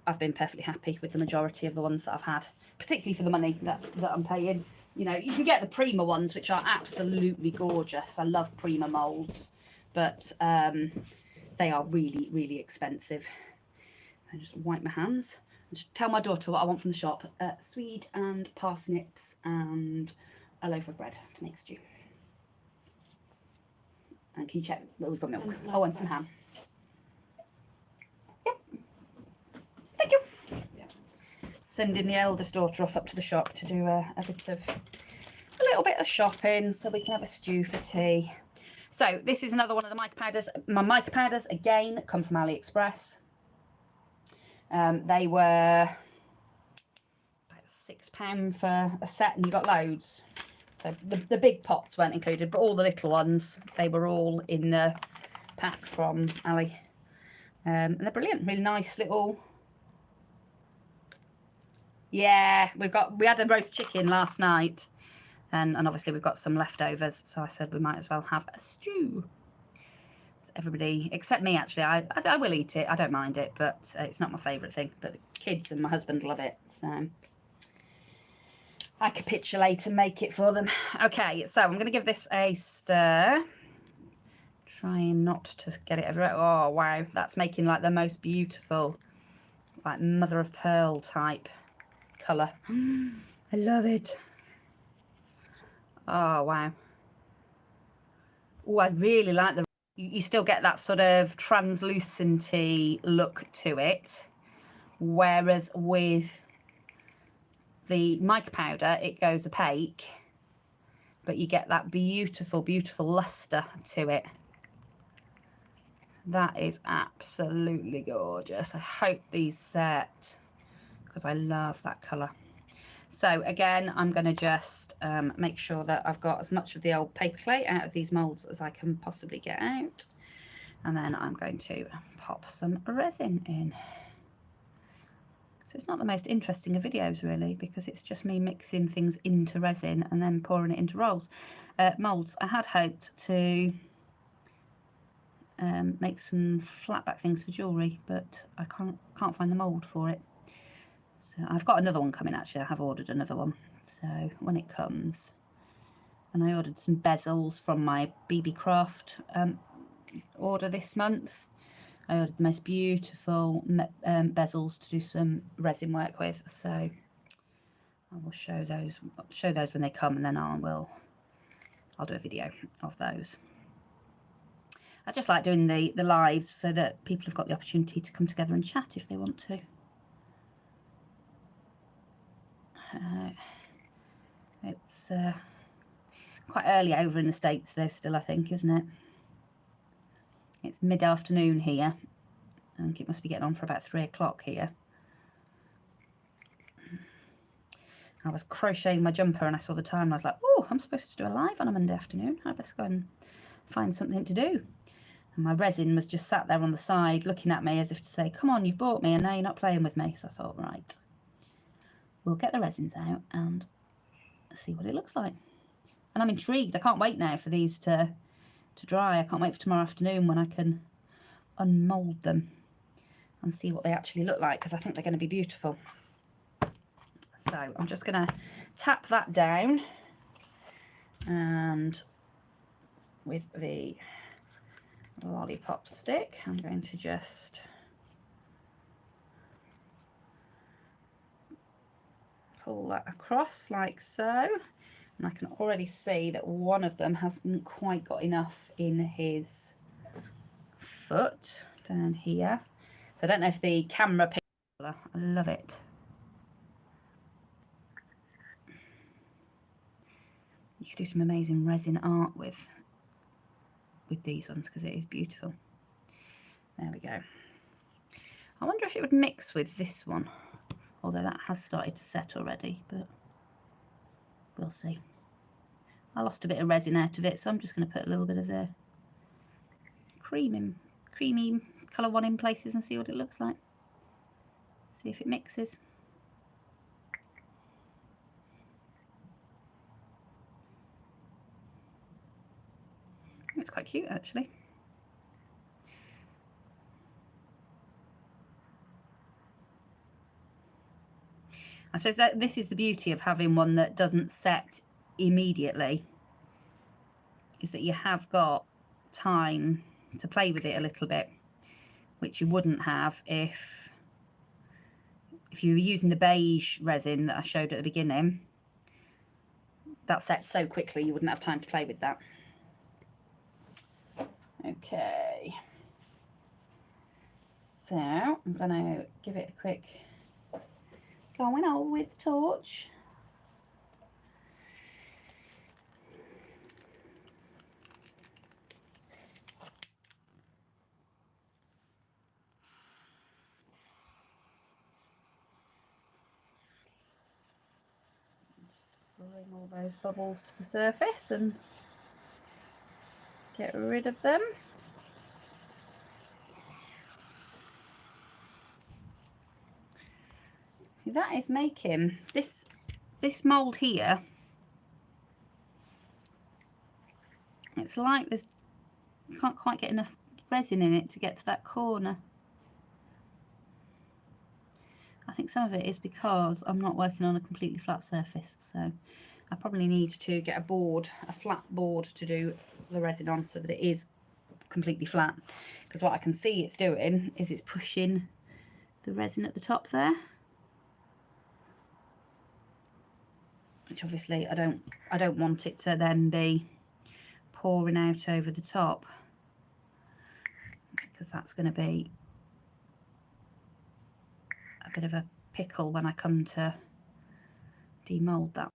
I've been perfectly happy with the majority of the ones that I've had, particularly for the money that I'm paying. You know, you can get the Prima ones, which are absolutely gorgeous. I love Prima moulds, but they are really, really expensive. I just wipe my hands and just tell my daughter what I want from the shop. Swede and parsnips and a loaf of bread to make stew. And can you check that we've got milk? Oh, and some ham. Yep. Thank you. Yep. Sending the eldest daughter off up to the shop to do a little bit of shopping so we can have a stew for tea. So this is another one of the mica powders. My mica powders, again, come from AliExpress. They were about £6 for a set, and you got loads. So the big pots weren't included, but all the little ones, they were all in the pack from Ali. And they're brilliant, really nice little. Yeah, we had a roast chicken last night, and obviously we've got some leftovers, so I said we might as well have a stew. So everybody except me, actually, I will eat it. I don't mind it, but it's not my favourite thing. But the kids and my husband love it, so I capitulate and make it for them. Okay, so I'm going to give this a stir. Trying not to get it everywhere. Oh, wow. That's making like the most beautiful, like mother of pearl type colour. I love it. Oh, wow. Oh, I really like the... You still get that sort of translucenty look to it. Whereas with the mica powder, it goes opaque, but you get that beautiful, beautiful luster to it. That is absolutely gorgeous. I hope these set because I love that colour. So again, I'm going to just make sure that I've got as much of the old paper clay out of these moulds as I can possibly get out. And then I'm going to pop some resin in. So it's not the most interesting of videos really, because it's just me mixing things into resin and then pouring it into moulds. I had hoped to make some flat back things for jewellery, but I can't find the mould for it. So I've got another one coming, actually. I have ordered another one, so when it comes. And I ordered some bezels from my BB Craft order this month. I ordered the most beautiful bezels to do some resin work with, so I will show those when they come, and then I'll do a video of those. I just like doing the lives so that people have got the opportunity to come together and chat if they want to. It's quite early over in the States though still, I think, isn't it? It's mid-afternoon here. I think it must be getting on for about 3 o'clock here. I was crocheting my jumper and I saw the time and I was like, oh, I'm supposed to do a live on a Monday afternoon. I best go and find something to do. And my resin was just sat there on the side looking at me as if to say, come on, you've bought me and now you're not playing with me. So I thought, right, we'll get the resins out and see what it looks like. And I'm intrigued. I can't wait now for these to dry. I can't wait for tomorrow afternoon when I can unmould them and see what they actually look like, because I think they're going to be beautiful. So I'm just going to tap that down, and with the lollipop stick I'm going to just pull that across like so, and I can already see that one of them hasn't quite got enough in his foot down here. So I don't know if the camera picks it. I love it. You could do some amazing resin art with these ones because it is beautiful. There we go. I wonder if it would mix with this one, although that has started to set already, but we'll see. I lost a bit of resin out of it, so I'm just going to put a little bit of the creamy colour one in places and see what it looks like. See if it mixes. It's quite cute actually. I suppose that this is the beauty of having one that doesn't set immediately, is that you have got time to play with it a little bit, which you wouldn't have if you were using the beige resin that I showed at the beginning. That sets so quickly you wouldn't have time to play with that. Okay, so I'm going to give it a quick going on with the torch. Just bring all those bubbles to the surface and get rid of them. See, that is making this mould here. It's like there's, you can't quite get enough resin in it to get to that corner. I think some of it is because I'm not working on a completely flat surface, so I probably need to get a flat board to do the resin on so that it is completely flat, because what I can see it's doing is it's pushing the resin at the top there, which obviously I don't want it to then be pouring out over the top, because that's going to be a bit of a pickle when I come to demold that.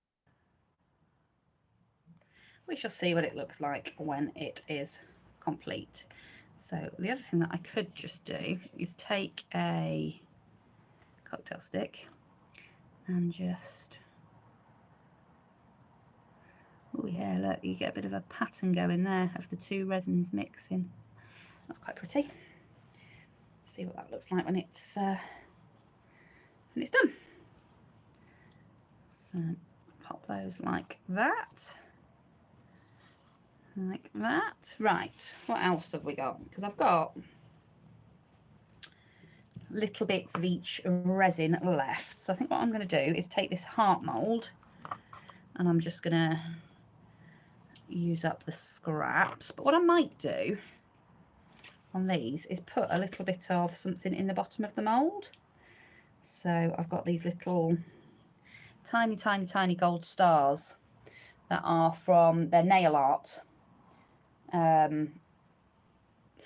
We shall see what it looks like when it is complete. So the other thing that I could just do is take a cocktail stick and just, oh yeah, look, you get a bit of a pattern going there of the two resins mixing. That's quite pretty. See what that looks like when it's done. So pop those like that. Like that. Right, what else have we got? Because I've got little bits of each resin left. So I think what I'm going to do is take this heart mould and I'm just going to use up the scraps. But what I might do on these is put a little bit of something in the bottom of the mould. So I've got these little tiny gold stars that are from their nail art. So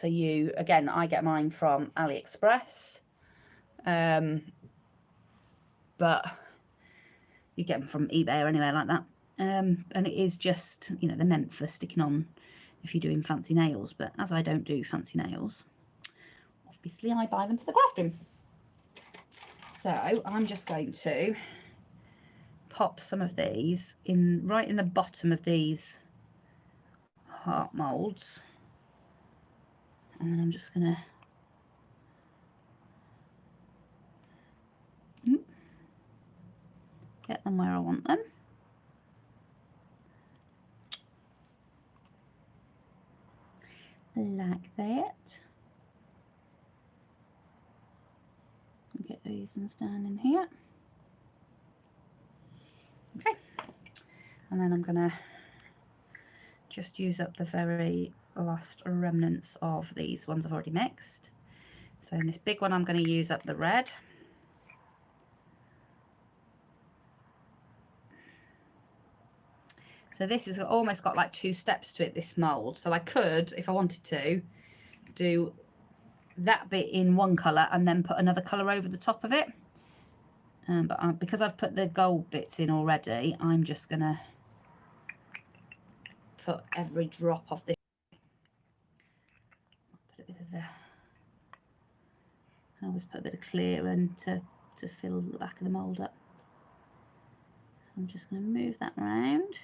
again, I get mine from AliExpress, but you get them from eBay or anywhere like that. And it is just, you know, they're meant for sticking on if you're doing fancy nails, but as I don't do fancy nails, obviously I buy them for the craft room. So I'm just going to pop some of these in right in the bottom of these heart moulds, and then I'm just going to get them where I want them. Like that. Get these ones down in here. Okay, and then I'm gonna just use up the very last remnants of these ones I've already mixed. So in this big one I'm going to use up the red. So this has almost got like two steps to it, this mould. So I could, if I wanted to, do that bit in one colour and then put another colour over the top of it. But because I've put the gold bits in already, I'm just going to put every drop of this. Put a bit of the, I always put a bit of clear in to fill the back of the mould up. So I'm just going to move that around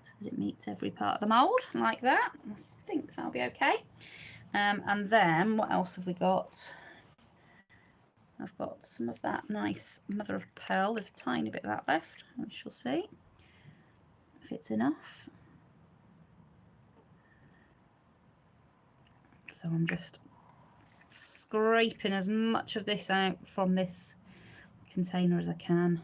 to that it meets every part of the mould like that. I think that'll be okay. And then what else have we got? I've got some of that nice mother of pearl. There's a tiny bit of that left. We shall see if it's enough. So I'm just scraping as much of this out from this container as I can.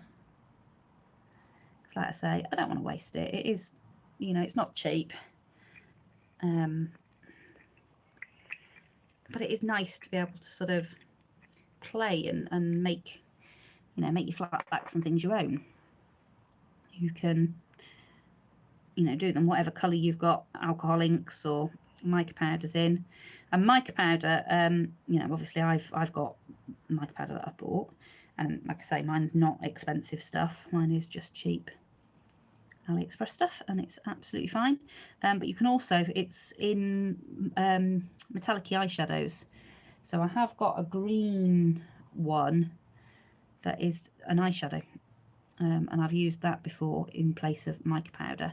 Because like I say, I don't want to waste it. It is, you know, it's not cheap. But it is nice to be able to sort of play and make, you know, make your flat backs and things your own. You can, you know, do them whatever colour you've got, alcohol inks or mica powders in. And mica powder, you know, obviously I've got mica powder that I bought, and like I say, mine's not expensive stuff. Mine is just cheap AliExpress stuff, and it's absolutely fine. But you can also, it's in metallic eyeshadows. So I have got a green one that is an eyeshadow, and I've used that before in place of mica powder,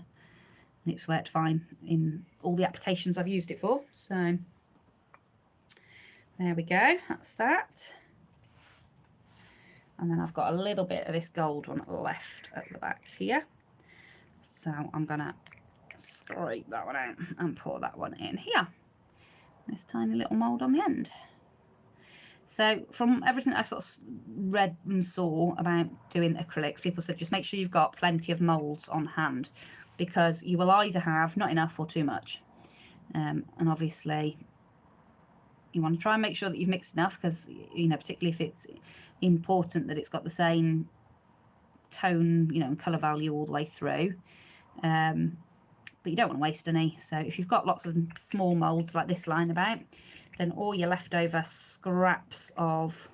and it's worked fine in all the applications I've used it for. So there we go, that's that. And then I've got a little bit of this gold one left at the back here, so I'm gonna scrape that one out and pour that one in here. This tiny little mould on the end. So from everything I sort of read and saw about doing acrylics, people said just make sure you've got plenty of moulds on hand, because you will either have not enough or too much. And obviously you want to try and make sure that you've mixed enough, because, you know, particularly if it's important that it's got the same tone, you know, and colour value all the way through. But you don't want to waste any. So if you've got lots of small moulds like this lying about, then all your leftover scraps of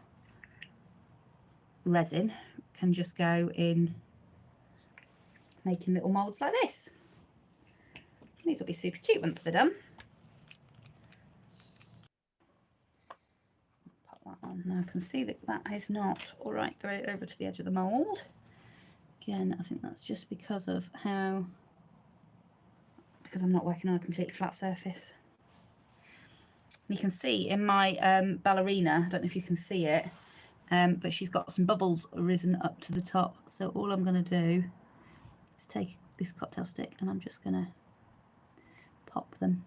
resin can just go in making little moulds like this. These will be super cute once they're done. Pop that on. Now I can see that that is not all right right over to the edge of the mould. Again, I think that's just because of how, because I'm not working on a completely flat surface. And you can see in my ballerina, I don't know if you can see it, but she's got some bubbles risen up to the top. So all I'm going to do is take this cocktail stick and I'm just going to pop them.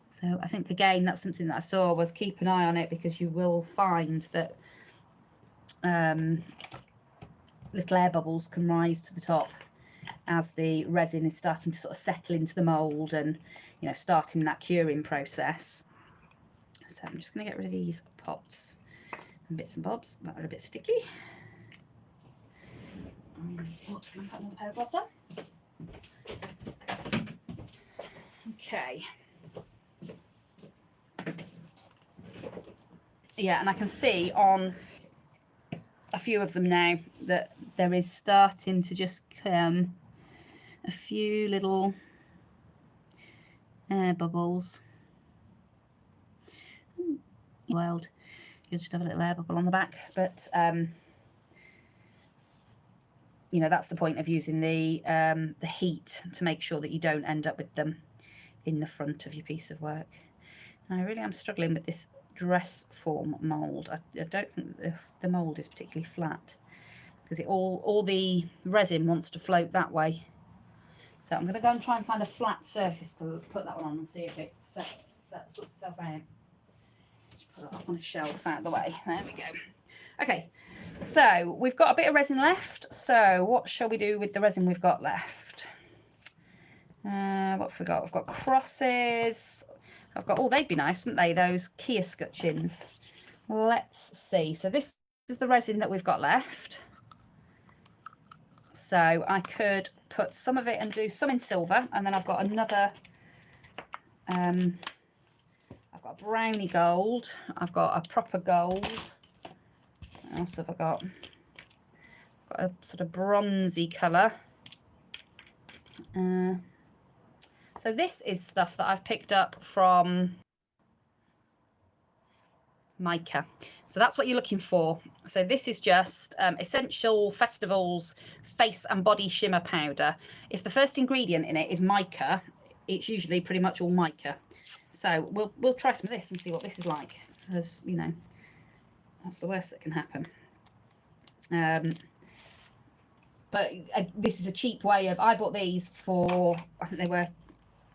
So I think, again, that's something that I saw, was keep an eye on it, because you will find that little air bubbles can rise to the top as the resin is starting to sort of settle into the mould and, you know, starting that curing process. So I'm just going to get rid of these pots and bits and bobs that are a bit sticky. Put another pair of gloves on. Okay. Yeah, and I can see on a few of them now that there is starting to just come a few little air bubbles. Wild, you'll just have a little air bubble on the back, but you know, that's the point of using the heat, to make sure that you don't end up with them in the front of your piece of work. And I really am struggling with this dress form mould. I don't think that the mould is particularly flat, because it all the resin wants to float that way. So I'm going to go and try and find a flat surface to put that one on and see if it sorts itself out. Put it up on a shelf out of the way. There we go. Okay, so we've got a bit of resin left. So what shall we do with the resin we've got left? What have we got? We've got crosses. I've got, oh, they'd be nice, wouldn't they? Those Kia scutcheons. Let's see. So this is the resin that we've got left. So I could put some of it and do some in silver, and then I've got another, I've got a brownie gold, I've got a proper gold. What else have I got? I've got a sort of bronzy colour. So this is stuff that I've picked up from mica. So that's what you're looking for. So this is just Essential Festivals face and body shimmer powder. If the first ingredient in it is mica, it's usually pretty much all mica. So we'll try some of this and see what this is like, because you know that's the worst that can happen. But this is a cheap way of, I bought these for, I think they were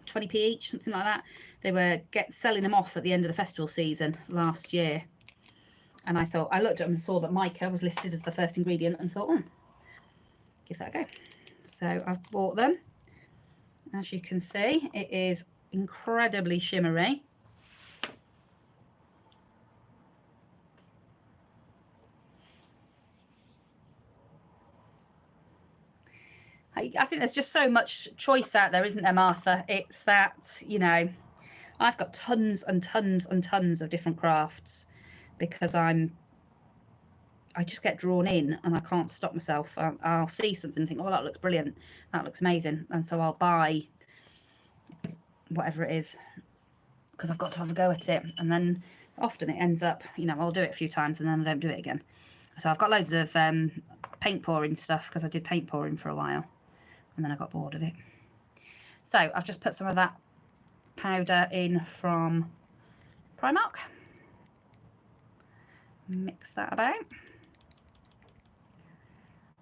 20p each, something like that. They were selling them off at the end of the festival season last year. And I thought, I looked at them and saw that mica was listed as the first ingredient and thought, give that a go. So I've bought them. As you can see, it is incredibly shimmery. I think there's just so much choice out there, isn't there, Martha? It's that, you know, I've got tons and tons and tons of different crafts because I just get drawn in and I can't stop myself. I'll see something and think, oh, that looks brilliant, that looks amazing, and so I'll buy whatever it is because I've got to have a go at it. And then often it ends up, you know, I'll do it a few times and then I don't do it again. So I've got loads of paint pouring stuff because I did paint pouring for a while and then I got bored of it. So I've just put some of that powder in from Primark. Mix that about.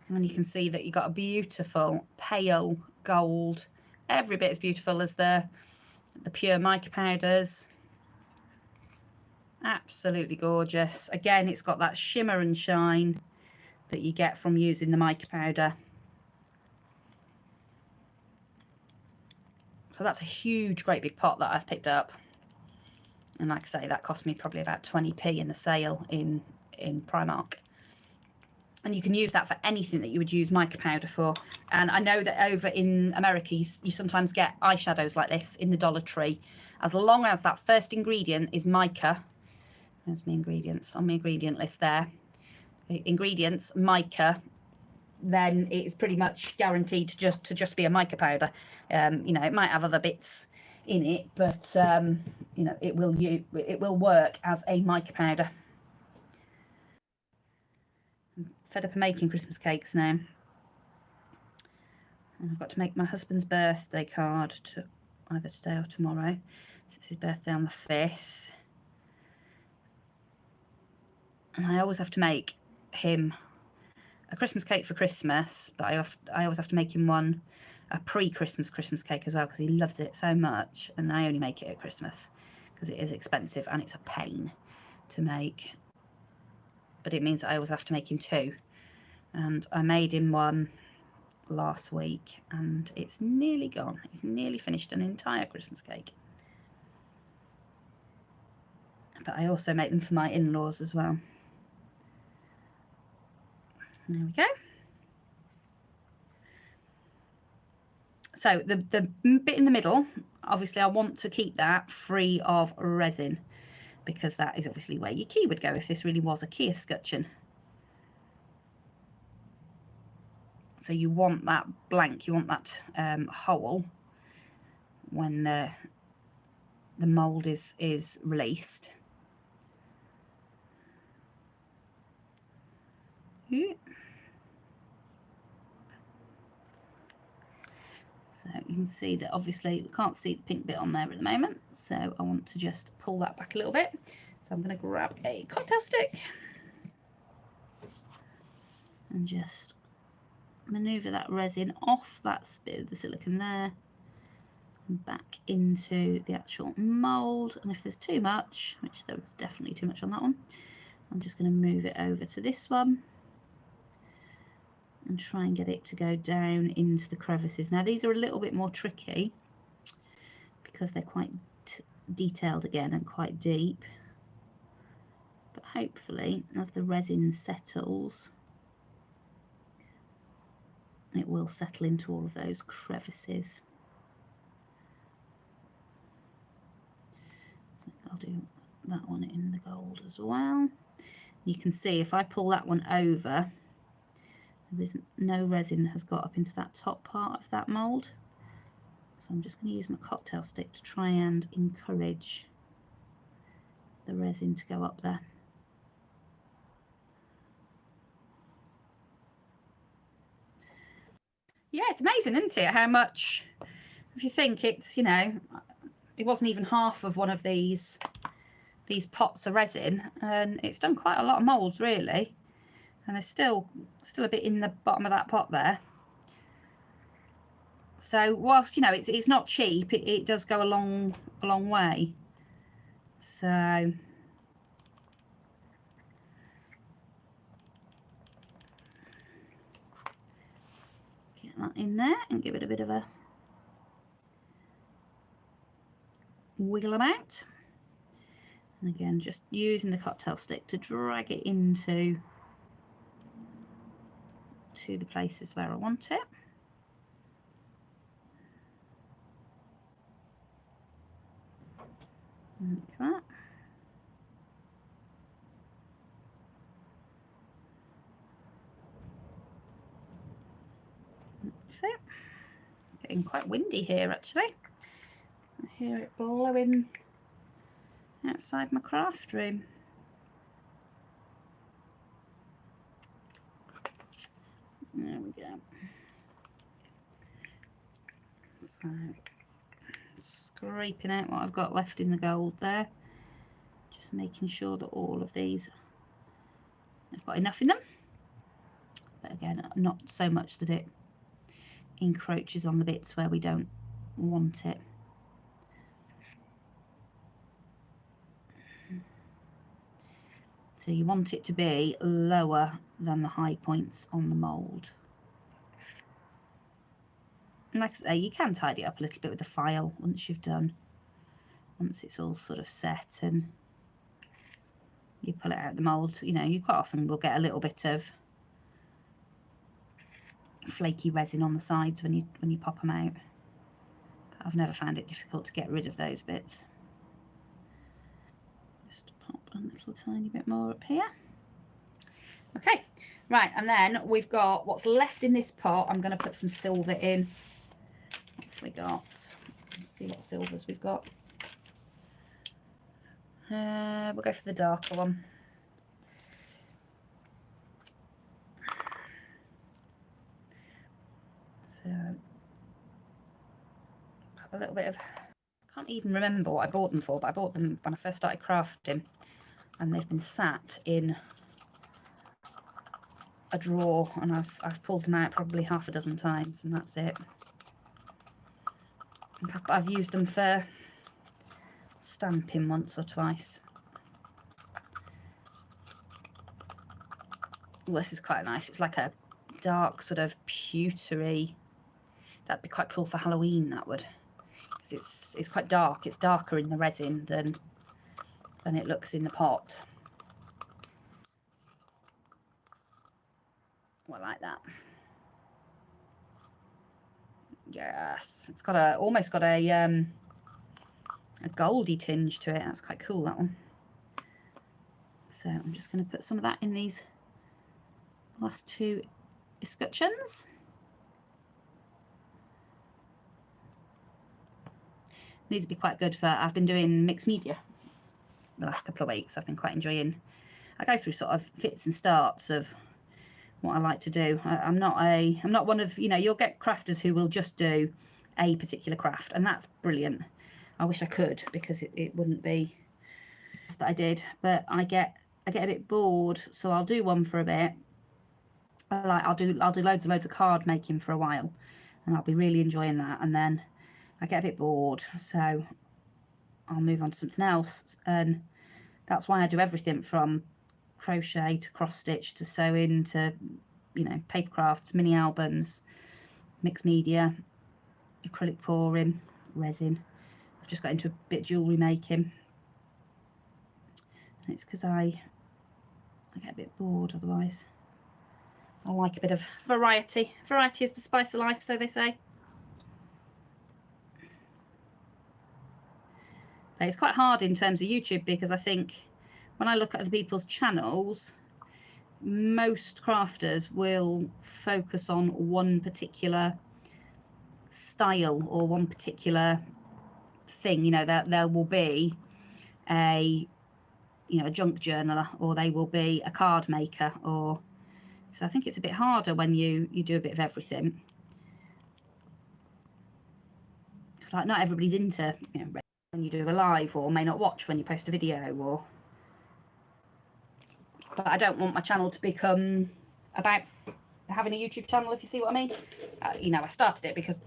And then you can see that you've got a beautiful pale gold, every bit as beautiful as the pure mica powders. Absolutely gorgeous. Again, it's got that shimmer and shine that you get from using the mica powder. So that's a huge, great big pot that I've picked up. And like I say, that cost me probably about 20p in the sale in Primark. And you can use that for anything that you would use mica powder for. And I know that over in America, you sometimes get eyeshadows like this in the Dollar Tree. As long as that first ingredient is mica, there's my ingredients on my ingredient list there. Ingredients, mica, then it's pretty much guaranteed to just be a mica powder. You know, it might have other bits in it, but you know, it will work as a mica powder. I'm fed up of making Christmas cakes now. And I've got to make my husband's birthday card either today or tomorrow. So it's his birthday on the 5th. And I always have to make him a Christmas cake for Christmas, but I always have to make him a pre-Christmas Christmas cake as well because he loves it so much, and I only make it at Christmas because it is expensive and it's a pain to make. But it means I always have to make him two, and I made him one last week and it's nearly gone. He's nearly finished an entire Christmas cake. But I also make them for my in-laws as well. There we go. So the bit in the middle, obviously I want to keep that free of resin because that is obviously where your key would go if this really was a key escutcheon. So you want that blank, you want that hole when the mould is released. Yeah. So you can see that obviously we can't see the pink bit on there at the moment, so I want to just pull that back a little bit. So I'm going to grab a cocktail stick and just manoeuvre that resin off that bit of the silicone there and back into the actual mould. And if there's too much, which there was definitely too much on that one, I'm just going to move it over to this one and try and get it to go down into the crevices. Now these are a little bit more tricky because they're quite detailed again and quite deep, but hopefully as the resin settles it will settle into all of those crevices. So I'll do that one in the gold as well. You can see if I pull that one over, no resin has got up into that top part of that mould. So I'm just going to use my cocktail stick to try and encourage the the resin to go up there. Yeah, it's amazing, isn't it, how much, if you think it's, you know, it wasn't even half of one of these pots of resin, and it's done quite a lot of moulds really, and there's still a bit in the bottom of that pot there. So whilst, you know, it's not cheap, it does go a long way. So get that in there and give it a bit of a wiggle about. And again, just using the cocktail stick to drag it into the places where I want it. Like that. That's it. Getting quite windy here actually. I hear it blowing outside my craft room. There we go. So scraping out what I've got left in the gold there, just making sure that all of these, I've got enough in them, but again, not so much that it encroaches on the bits where we don't want it. So you want it to be lower than the high points on the mould. And like I say, you can tidy up a little bit with the file once it's all sort of set and you pull it out of the mould. You know, you quite often will get a little bit of flaky resin on the sides when you pop them out. But I've never found it difficult to get rid of those bits. Just pop a little tiny bit more up here. Okay, right, and then we've got what's left in this pot. I'm going to put some silver in. What have we got? Let's see what silvers we've got. We'll go for the darker one. So, a little bit of, I can't even remember what I bought them for, but I bought them when I first started crafting, and they've been sat in a drawer, and I've pulled them out probably half a dozen times, and that's it. I think I've used them for stamping once or twice. Well, this is quite nice. It's like a dark sort of pewtery. That'd be quite cool for Halloween, that would, because it's quite dark. It's darker in the resin than it looks in the pot. Well, like that. Yes, it's got almost got a goldy tinge to it. That's quite cool, that one. So I'm just going to put some of that in these last two escutcheons. These would be quite good for, I've been doing mixed media the last couple of weeks. I've been quite enjoying, I go through sort of fits and starts of what I like to do. I'm not one of, you know, you'll get crafters who will just do a particular craft, and that's brilliant. I wish I could, because it wouldn't be that I did, but I get a bit bored, so I'll do one for a bit. I'll do loads and loads of card making for a while, and I'll be really enjoying that, and then I get a bit bored, so I'll move on to something else. And that's why I do everything from crochet to cross stitch to sewing to, you know, paper crafts, mini albums, mixed media, acrylic pouring, resin. I've just got into a bit of jewellery making, and it's because I get a bit bored otherwise. I like a bit of variety. Variety is the spice of life, so they say. But it's quite hard in terms of YouTube, because I think when I look at other people's channels, most crafters will focus on one particular style or one particular thing. You know, there will be a you know, a junk journaler, or they will be a card maker, or so I think it's a bit harder when you do a bit of everything. It's like not everybody's into, you know, when you do a live, or may not watch when you post a video, or but I don't want my channel to become about having a YouTube channel, if you see what I mean. You know, I started it because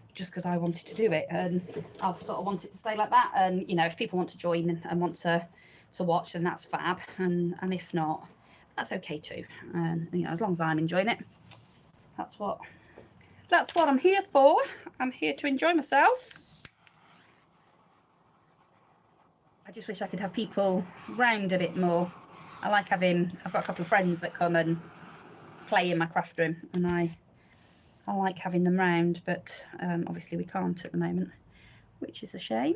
I wanted to do it, and I sort of want it to stay like that. And you know, if people want to join and want to watch, then that's fab, and if not, that's okay too. And you know, as long as I'm enjoying it, that's what I'm here for. I'm here to enjoy myself. I just wish I could have people round a bit more. I like having, I've got a couple of friends that come and play in my craft room, and I like having them round, but obviously we can't at the moment, which is a shame.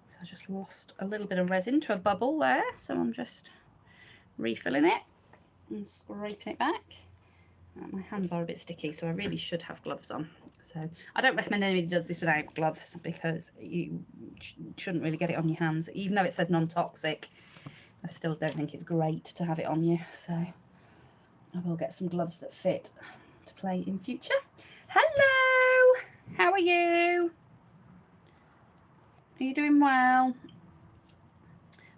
So I just lost a little bit of resin to a bubble there, so I'm just refilling it and scraping it back. My hands are a bit sticky, so I really should have gloves on. So I don't recommend anybody does this without gloves, because you shouldn't really get it on your hands. Even though it says non-toxic, I still don't think it's great to have it on you. So I will get some gloves that fit to play in future. Hello, how are you? Are you doing well?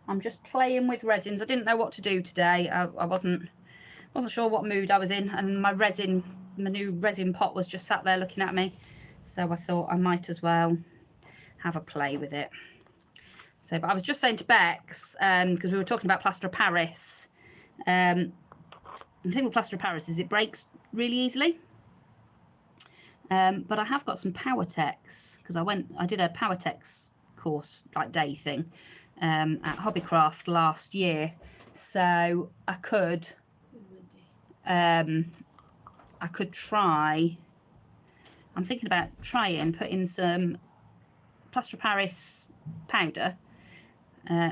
I'm just playing with resins. I didn't know what to do today. I wasn't sure what mood I was in, and my new resin pot was just sat there looking at me, so I thought I might as well have a play with it. So, but I was just saying to Bex, because we were talking about plaster of Paris, the thing with plaster of Paris is it breaks really easily, but I have got some Powertex, because I did a Powertex course, like day thing, at Hobbycraft last year, so I could try. I'm thinking about putting some plaster of Paris powder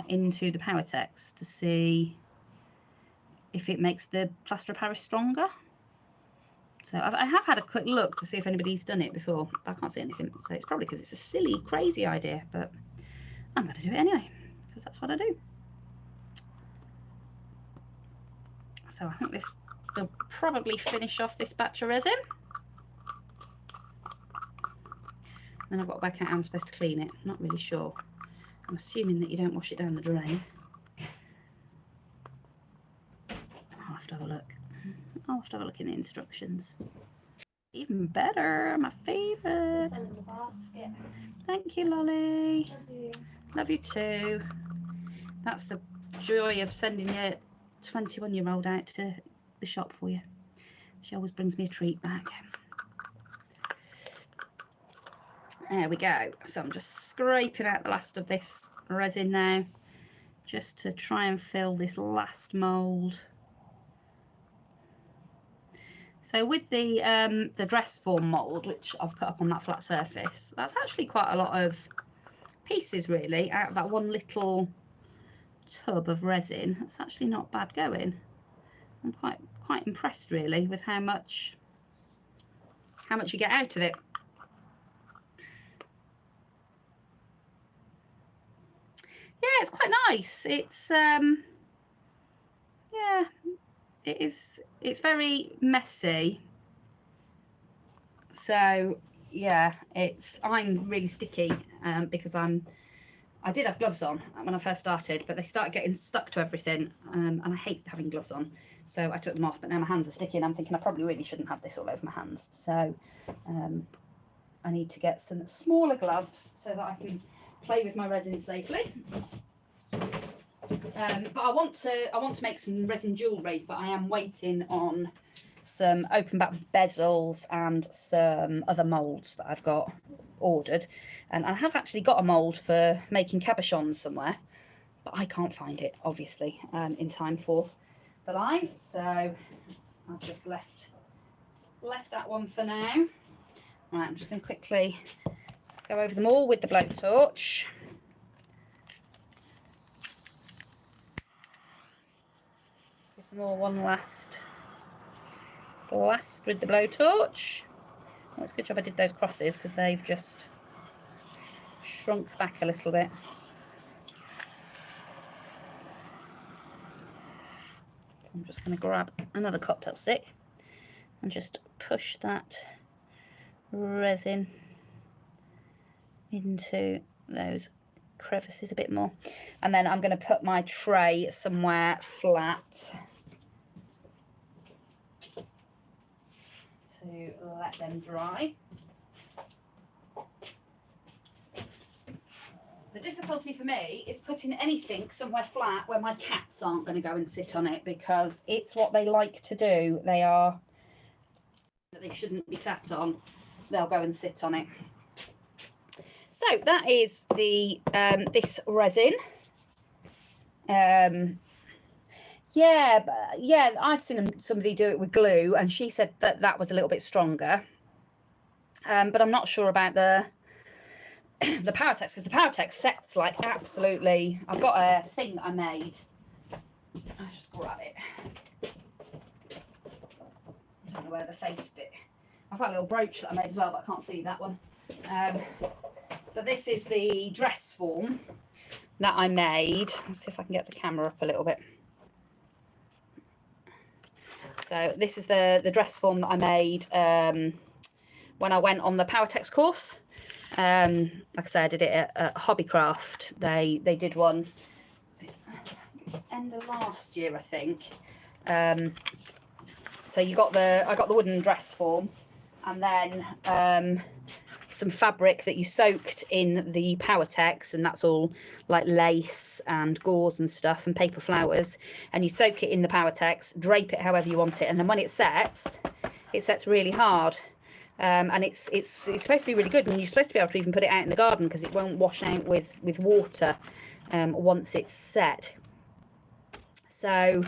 into the Powertex to see if it makes the plaster of Paris stronger. So I have had a quick look to see if anybody's done it before, but I can't see anything. So it's probably because it's a silly, crazy idea, but I'm going to do it anyway, because that's what I do. So I think this will probably finish off this batch of resin. Then I've got to back out how I'm supposed to clean it. I'm not really sure. I'm assuming that you don't wash it down the drain. I'll have to have a look. I'll have to have a look in the instructions. Even better, my favourite. Thank you, Lolly. Love you. Love you too. That's the joy of sending your 21-year-old out to the shop for you. She always brings me a treat back. There we go. So I'm just scraping out the last of this resin now, just to try and fill this last mould. So with the dress form mould, which I've put up on that flat surface, that's actually quite a lot of pieces really out of that one little tub of resin. It's actually not bad going. I'm quite impressed really with how much you get out of it. Yeah, it's quite nice. It's yeah, it is. It's very messy. So yeah, I'm really sticky because I did have gloves on when I first started, but they started getting stuck to everything, and I hate having gloves on, so I took them off. But now my hands are sticky, and I'm thinking I probably really shouldn't have this all over my hands. So I need to get some smaller gloves so that I can play with my resin safely. But I want to make some resin jewellery, but I am waiting on some open back bezels and some other moulds that I've got ordered, and I have actually got a mould for making cabochons somewhere, but I can't find it obviously in time for the live, so I've just left that one for now. Right, I'm just going to quickly go over them all with the blowtorch. Give them all one last blast with the blowtorch. Well, it's a good job I did those crosses because they've just shrunk back a little bit. So I'm just going to grab another cocktail stick and just push that resin into those crevices a bit more. And then I'm going to put my tray somewhere flat to let them dry. The difficulty for me is putting anything somewhere flat where my cats aren't going to go and sit on it, because it's what they like to do. They shouldn't be sat on. They'll go and sit on it. So that is the this resin. Yeah, I've seen somebody do it with glue, and she said that that was a little bit stronger. But I'm not sure about the Powertex, because the Powertex sets like absolutely. I've got a thing that I made. I'll just grab it. I don't know where the face bit. I've got a little brooch that I made as well, but I can't see that one. But this is the dress form that I made. Let's see if I can get the camera up a little bit. So this is the dress form that I made when I went on the Powertex course. Like I said, I did it at Hobbycraft. They did one end of last year, I think. So I got the wooden dress form, and then some fabric that you soaked in the Powertex, and that's all like lace and gauze and stuff and paper flowers, and you soak it in the Powertex, drape it however you want it, and then when it sets really hard. And it's supposed to be really good, and you're supposed to be able to even put it out in the garden because it won't wash out with water once it's set. So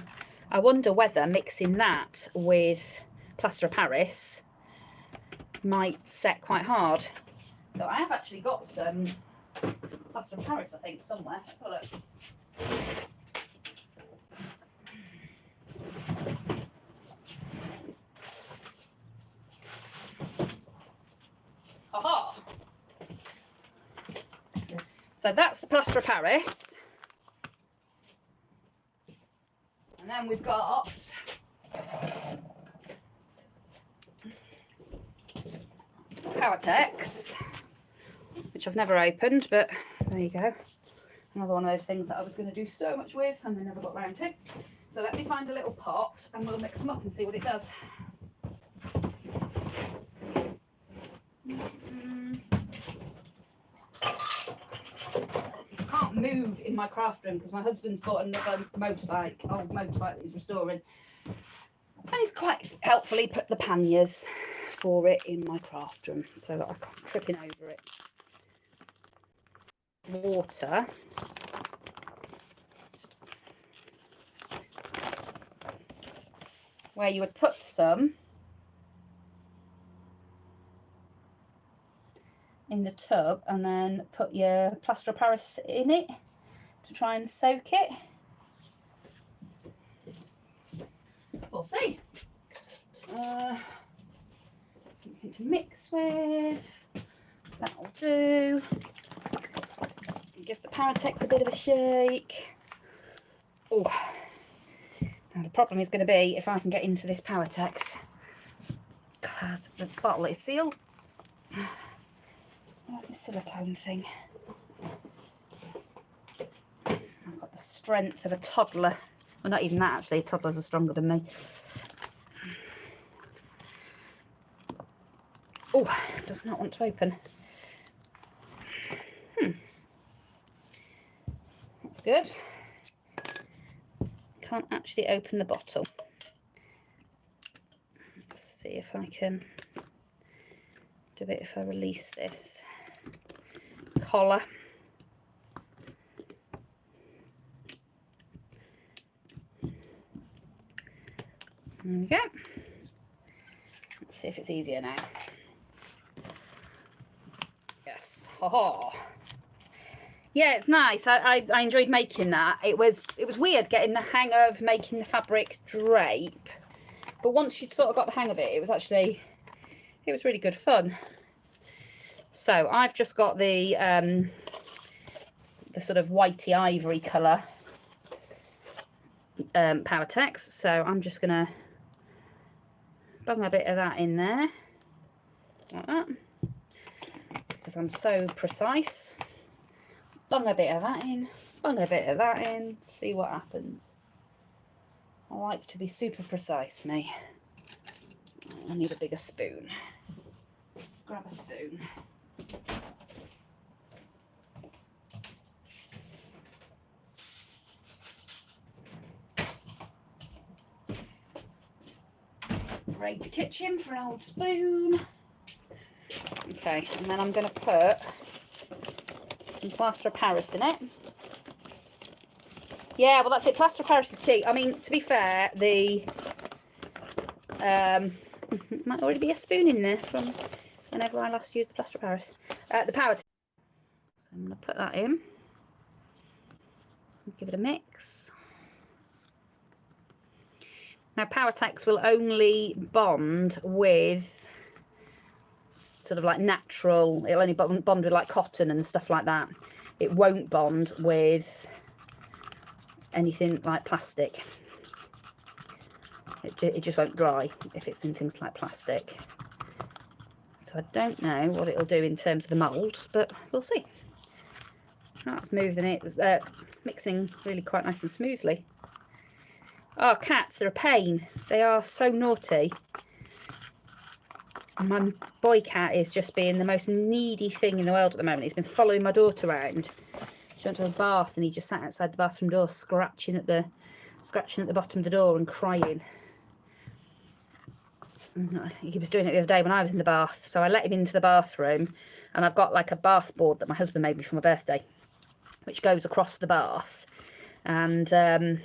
I wonder whether mixing that with plaster of Paris might set quite hard. So I have actually got some plaster of Paris, I think, somewhere. Let's have a look. Aha! So that's the plaster of Paris. And then we've got Powertex, which I've never opened, but there you go. Another one of those things that I was going to do so much with and then never got round to. So let me find a little pot and we'll mix them up and see what it does. I can't move in my craft room because my husband's bought another motorbike, old motorbike that he's restoring. And he's quite helpfully put the panniers for it in my craft room so that I'm tripping over it. Water. Where you would put some in the tub and then put your plaster of Paris in it to try and soak it. We'll see. Something to mix with. That'll do. Give the Powertex a bit of a shake. Oh, now the problem is going to be if I can get into this Powertex because the bottle is sealed. Where's my silicone thing? I've got the strength of a toddler. Well, not even that actually. Toddlers are stronger than me. Oh, does not want to open. That's good. Can't actually open the bottle. Let's see if I can do it if I release this collar. There we go. Let's see if it's easier now. Yes. Oh. Yeah, it's nice. I enjoyed making that. It was weird getting the hang of making the fabric drape, but once you'd sort of got the hang of it, it was really good fun. So I've just got the sort of whitey ivory colour Powertex. So I'm just going to bung a bit of that in there, like that, because I'm so precise. Bung a bit of that in, bung a bit of that in, see what happens. I like to be super precise, me. I need a bigger spoon. Grab a spoon. Raid the kitchen for an old spoon. Okay, and then I'm going to put some plaster of Paris in it. Yeah, well that's it, plaster of Paris is cheap. I mean, to be fair, the might already be a spoon in there from whenever I last used the plaster of Paris. The Powertex. So I'm going to put that in. Give it a mix. Now Powertex will only bond with sort of like natural, it'll only bond with like cotton and stuff like that. It won't bond with anything like plastic. It just won't dry if it's in things like plastic. So I don't know what it'll do in terms of the mould, but we'll see. That's moving it, mixing really quite nice and smoothly. Oh, cats, they're a pain. They are so naughty. My boy cat is just being the most needy thing in the world at the moment. He's been following my daughter around. She went to a bath and he just sat outside the bathroom door scratching at the bottom of the door and crying. He was doing it the other day when I was in the bath, so I let him into the bathroom, and I've got like a bath board that my husband made me for my birthday, which goes across the bath, and I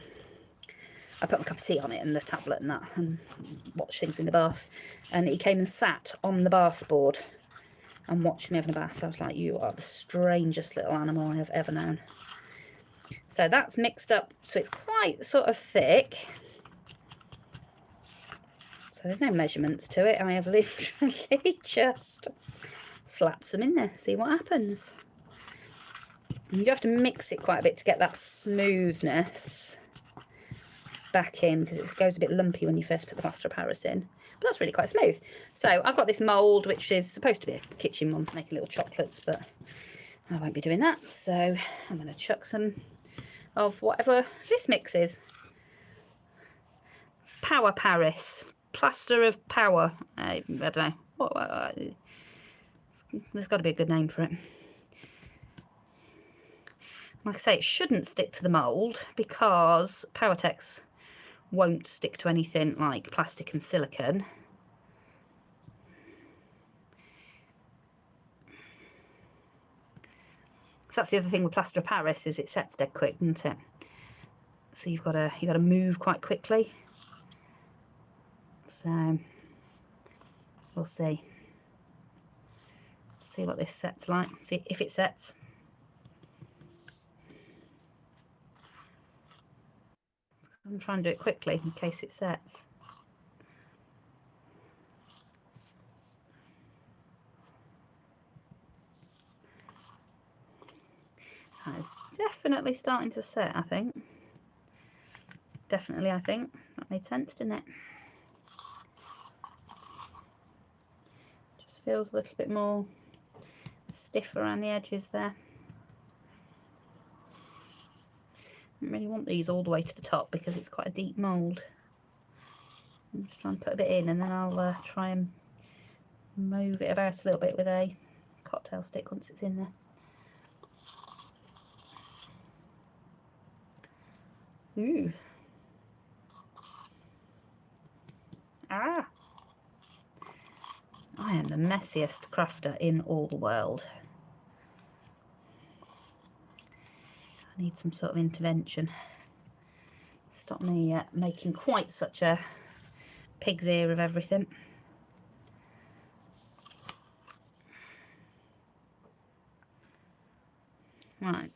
put my cup of tea on it and the tablet and that, and watch things in the bath. And he came and sat on the bath board and watched me having a bath. I was like, you are the strangest little animal I have ever known. So that's mixed up, so it's quite sort of thick. So there's no measurements to it. I have literally just slapped some in there, see what happens. And you do have to mix it quite a bit to get that smoothness back in, because it goes a bit lumpy when you first put the plaster of Paris in. But that's really quite smooth. So I've got this mould, which is supposed to be a kitchen one for making little chocolates, but I won't be doing that. So I'm going to chuck some of whatever this mix is. Power Paris. Plaster of Power. I don't know. There's got to be a good name for it. Like I say, it shouldn't stick to the mould because Powertex won't stick to anything like plastic and silicone. So that's the other thing with plaster of Paris, is it sets dead quick, doesn't it? So you've got to move quite quickly. So we'll see what this sets like, see if it sets. I'm trying to do it quickly in case it sets. That is definitely starting to set, I think. Definitely, I think. That made sense, didn't it? Just feels a little bit more stiff around the edges there. I don't really want these all the way to the top because it's quite a deep mould. I'm just trying to put a bit in, and then I'll try and move it about a little bit with a cocktail stick once it's in there. Ooh. Ah! I am the messiest crafter in all the world. I need some sort of intervention. Stop me making quite such a pig's ear of everything. Right.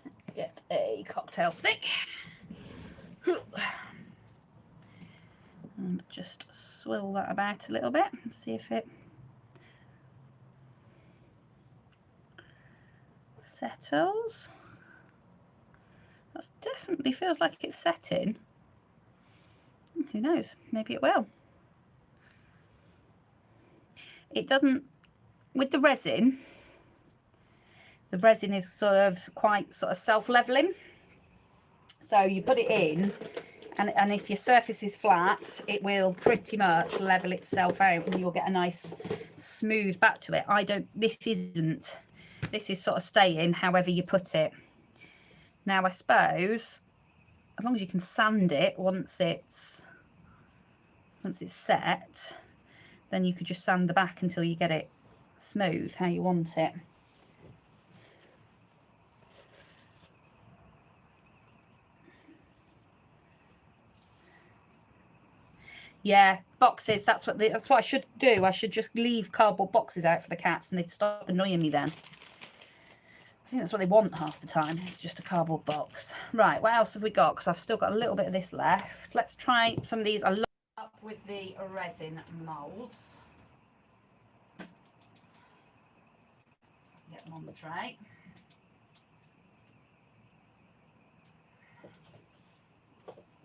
Let's get a cocktail stick. And just swill that about a little bit and see if it settles. That definitely feels like it's setting. Who knows? Maybe it will. It doesn't, with the resin is sort of quite sort of self-leveling. So you put it in, and if your surface is flat, it will pretty much level itself out and you'll get a nice smooth back to it. This is sort of staying however you put it. Now I suppose as long as you can sand it once it's set, then you could just sand the back until you get it smooth how you want it. Yeah, boxes, that's what I should do. I should just leave cardboard boxes out for the cats and they'd stop annoying me then. I think that's what they want half the time. It's just a cardboard box. Right, what else have we got? Because I've still got a little bit of this left. Let's try some of these. I load up with the resin moulds. Get them on the tray.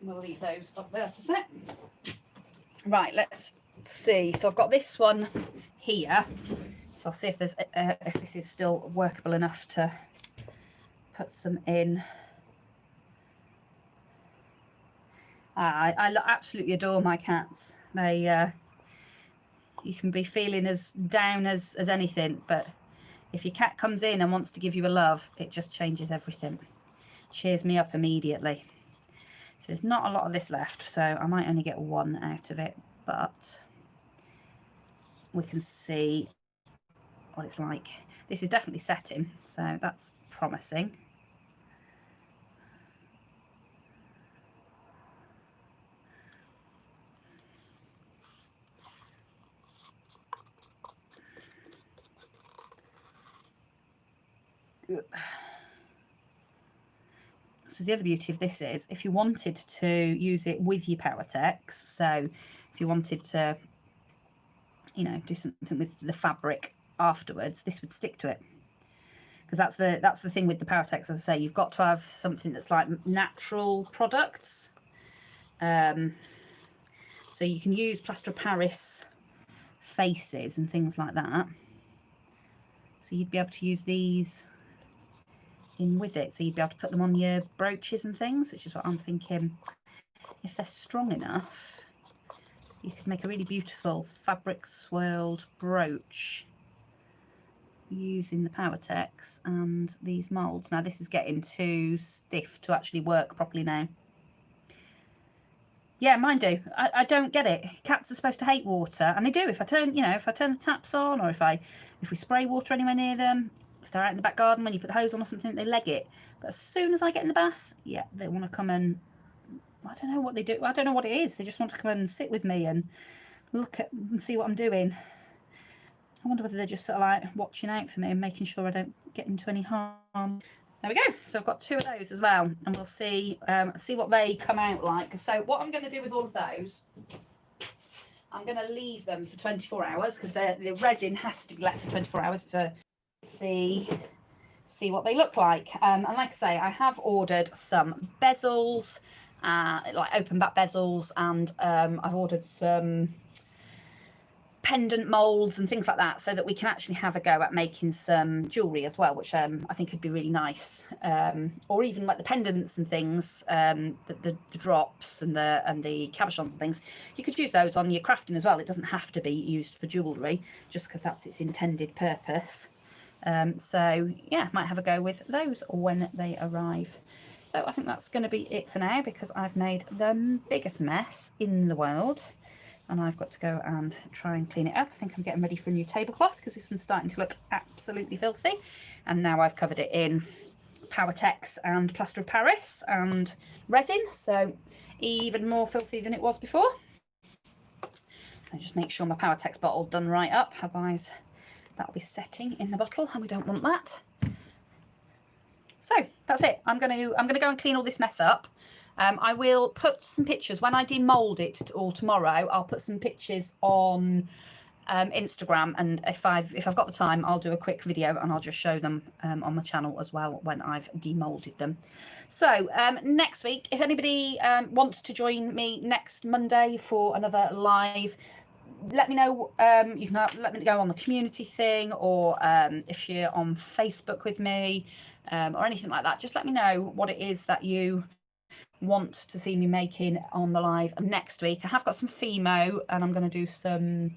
We'll leave those up there to set. Right, let's see. So I've got this one here. So I'll see if there's if this is still workable enough to put some in. I absolutely adore my cats. They you can be feeling as down as anything, but if your cat comes in and wants to give you a love, it just changes everything. Cheers me up immediately. So there's not a lot of this left, so I might only get one out of it, but we can see what it's like. This is definitely setting, so that's promising. So the other beauty of this is if you wanted to use it with your Powertex, so if you wanted to, you know, do something with the fabric afterwards, this would stick to it. Because that's the thing with the Powertex, as I say, you've got to have something that's like natural products. So you can use plaster of Paris faces and things like that. So you'd be able to use these in with it, so you'd be able to put them on your brooches and things, which is what I'm thinking. If they're strong enough, you could make a really beautiful fabric swirled brooch using the Powertex and these moulds. Now this is getting too stiff to actually work properly now. Yeah, mine do. I don't get it. Cats are supposed to hate water, and they do. If I turn, you know, if I turn the taps on, or if we spray water anywhere near them, if they're out in the back garden when you put the hose on or something, they leg it. But as soon as I get in the bath, yeah, they want to come and, I don't know what they do. I don't know what it is. They just want to come and sit with me and look at and see what I'm doing. I wonder whether they're just sort of like watching out for me and making sure I don't get into any harm. There we go. So I've got 2 of those as well, and we'll see what they come out like. So what I'm going to do with all of those, I'm going to leave them for 24 hours because the resin has to be left for 24 hours to see what they look like. And like I say, I have ordered some bezels, like open back bezels, and I've ordered some pendant molds and things like that, so that we can actually have a go at making some jewellery as well, which I think would be really nice. Or even like the pendants and things, the drops and the cabochons and things, you could use those on your crafting as well. It doesn't have to be used for jewellery, just because that's its intended purpose. So yeah, might have a go with those when they arrive. So I think that's going to be it for now, because I've made the biggest mess in the world. And I've got to go and try and clean it up. I think I'm getting ready for a new tablecloth, because this one's starting to look absolutely filthy. And now I've covered it in Powertex and plaster of Paris and resin, so even more filthy than it was before. I just make sure my Powertex bottle's done right up, otherwise that'll be setting in the bottle, and we don't want that. So that's it. I'm gonna go and clean all this mess up. I will put some pictures when I demold it all tomorrow. I'll put some pictures on Instagram, and if I've got the time, I'll do a quick video and I'll just show them on my channel as well when I've demolded them. So next week, if anybody wants to join me next Monday for another live, let me know. You can let me go on the community thing, or if you're on Facebook with me, or anything like that, just let me know what it is that you want to see me making on the live next week. I have got some Fimo, and I'm going to do some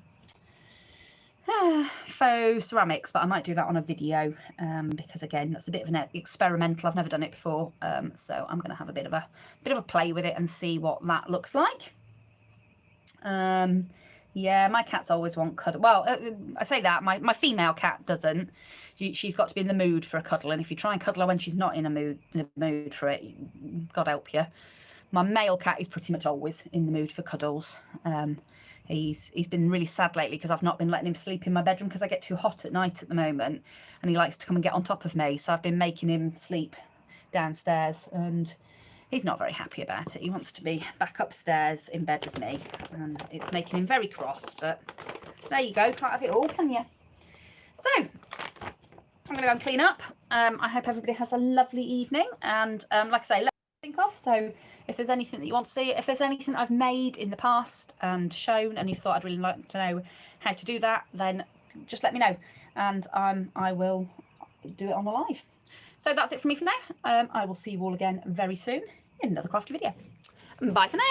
faux ceramics, but I might do that on a video, because again, that's a bit of an experimental. I've never done it before, so I'm going to have a bit of a play with it and see what that looks like. Yeah, my cats always want cuddle. Well, I say that my female cat doesn't. She's got to be in the mood for a cuddle, and if you try and cuddle her when she's not in the mood for it, God help you. My male cat is pretty much always in the mood for cuddles. He's been really sad lately because I've not been letting him sleep in my bedroom because I get too hot at night at the moment, and he likes to come and get on top of me. So I've been making him sleep downstairs, and he's not very happy about it. He wants to be back upstairs in bed with me, and it's making him very cross, but there you go, can't have it all, can you? So I'm going to go and clean up. I hope everybody has a lovely evening, and like I say, let me think of. So if there's anything that you want to see, if there's anything I've made in the past and shown and you thought I'd really like to know how to do that, then just let me know, and I will do it on the live. So that's it from me for now. I will see you all again very soon in another crafty video. Bye for now.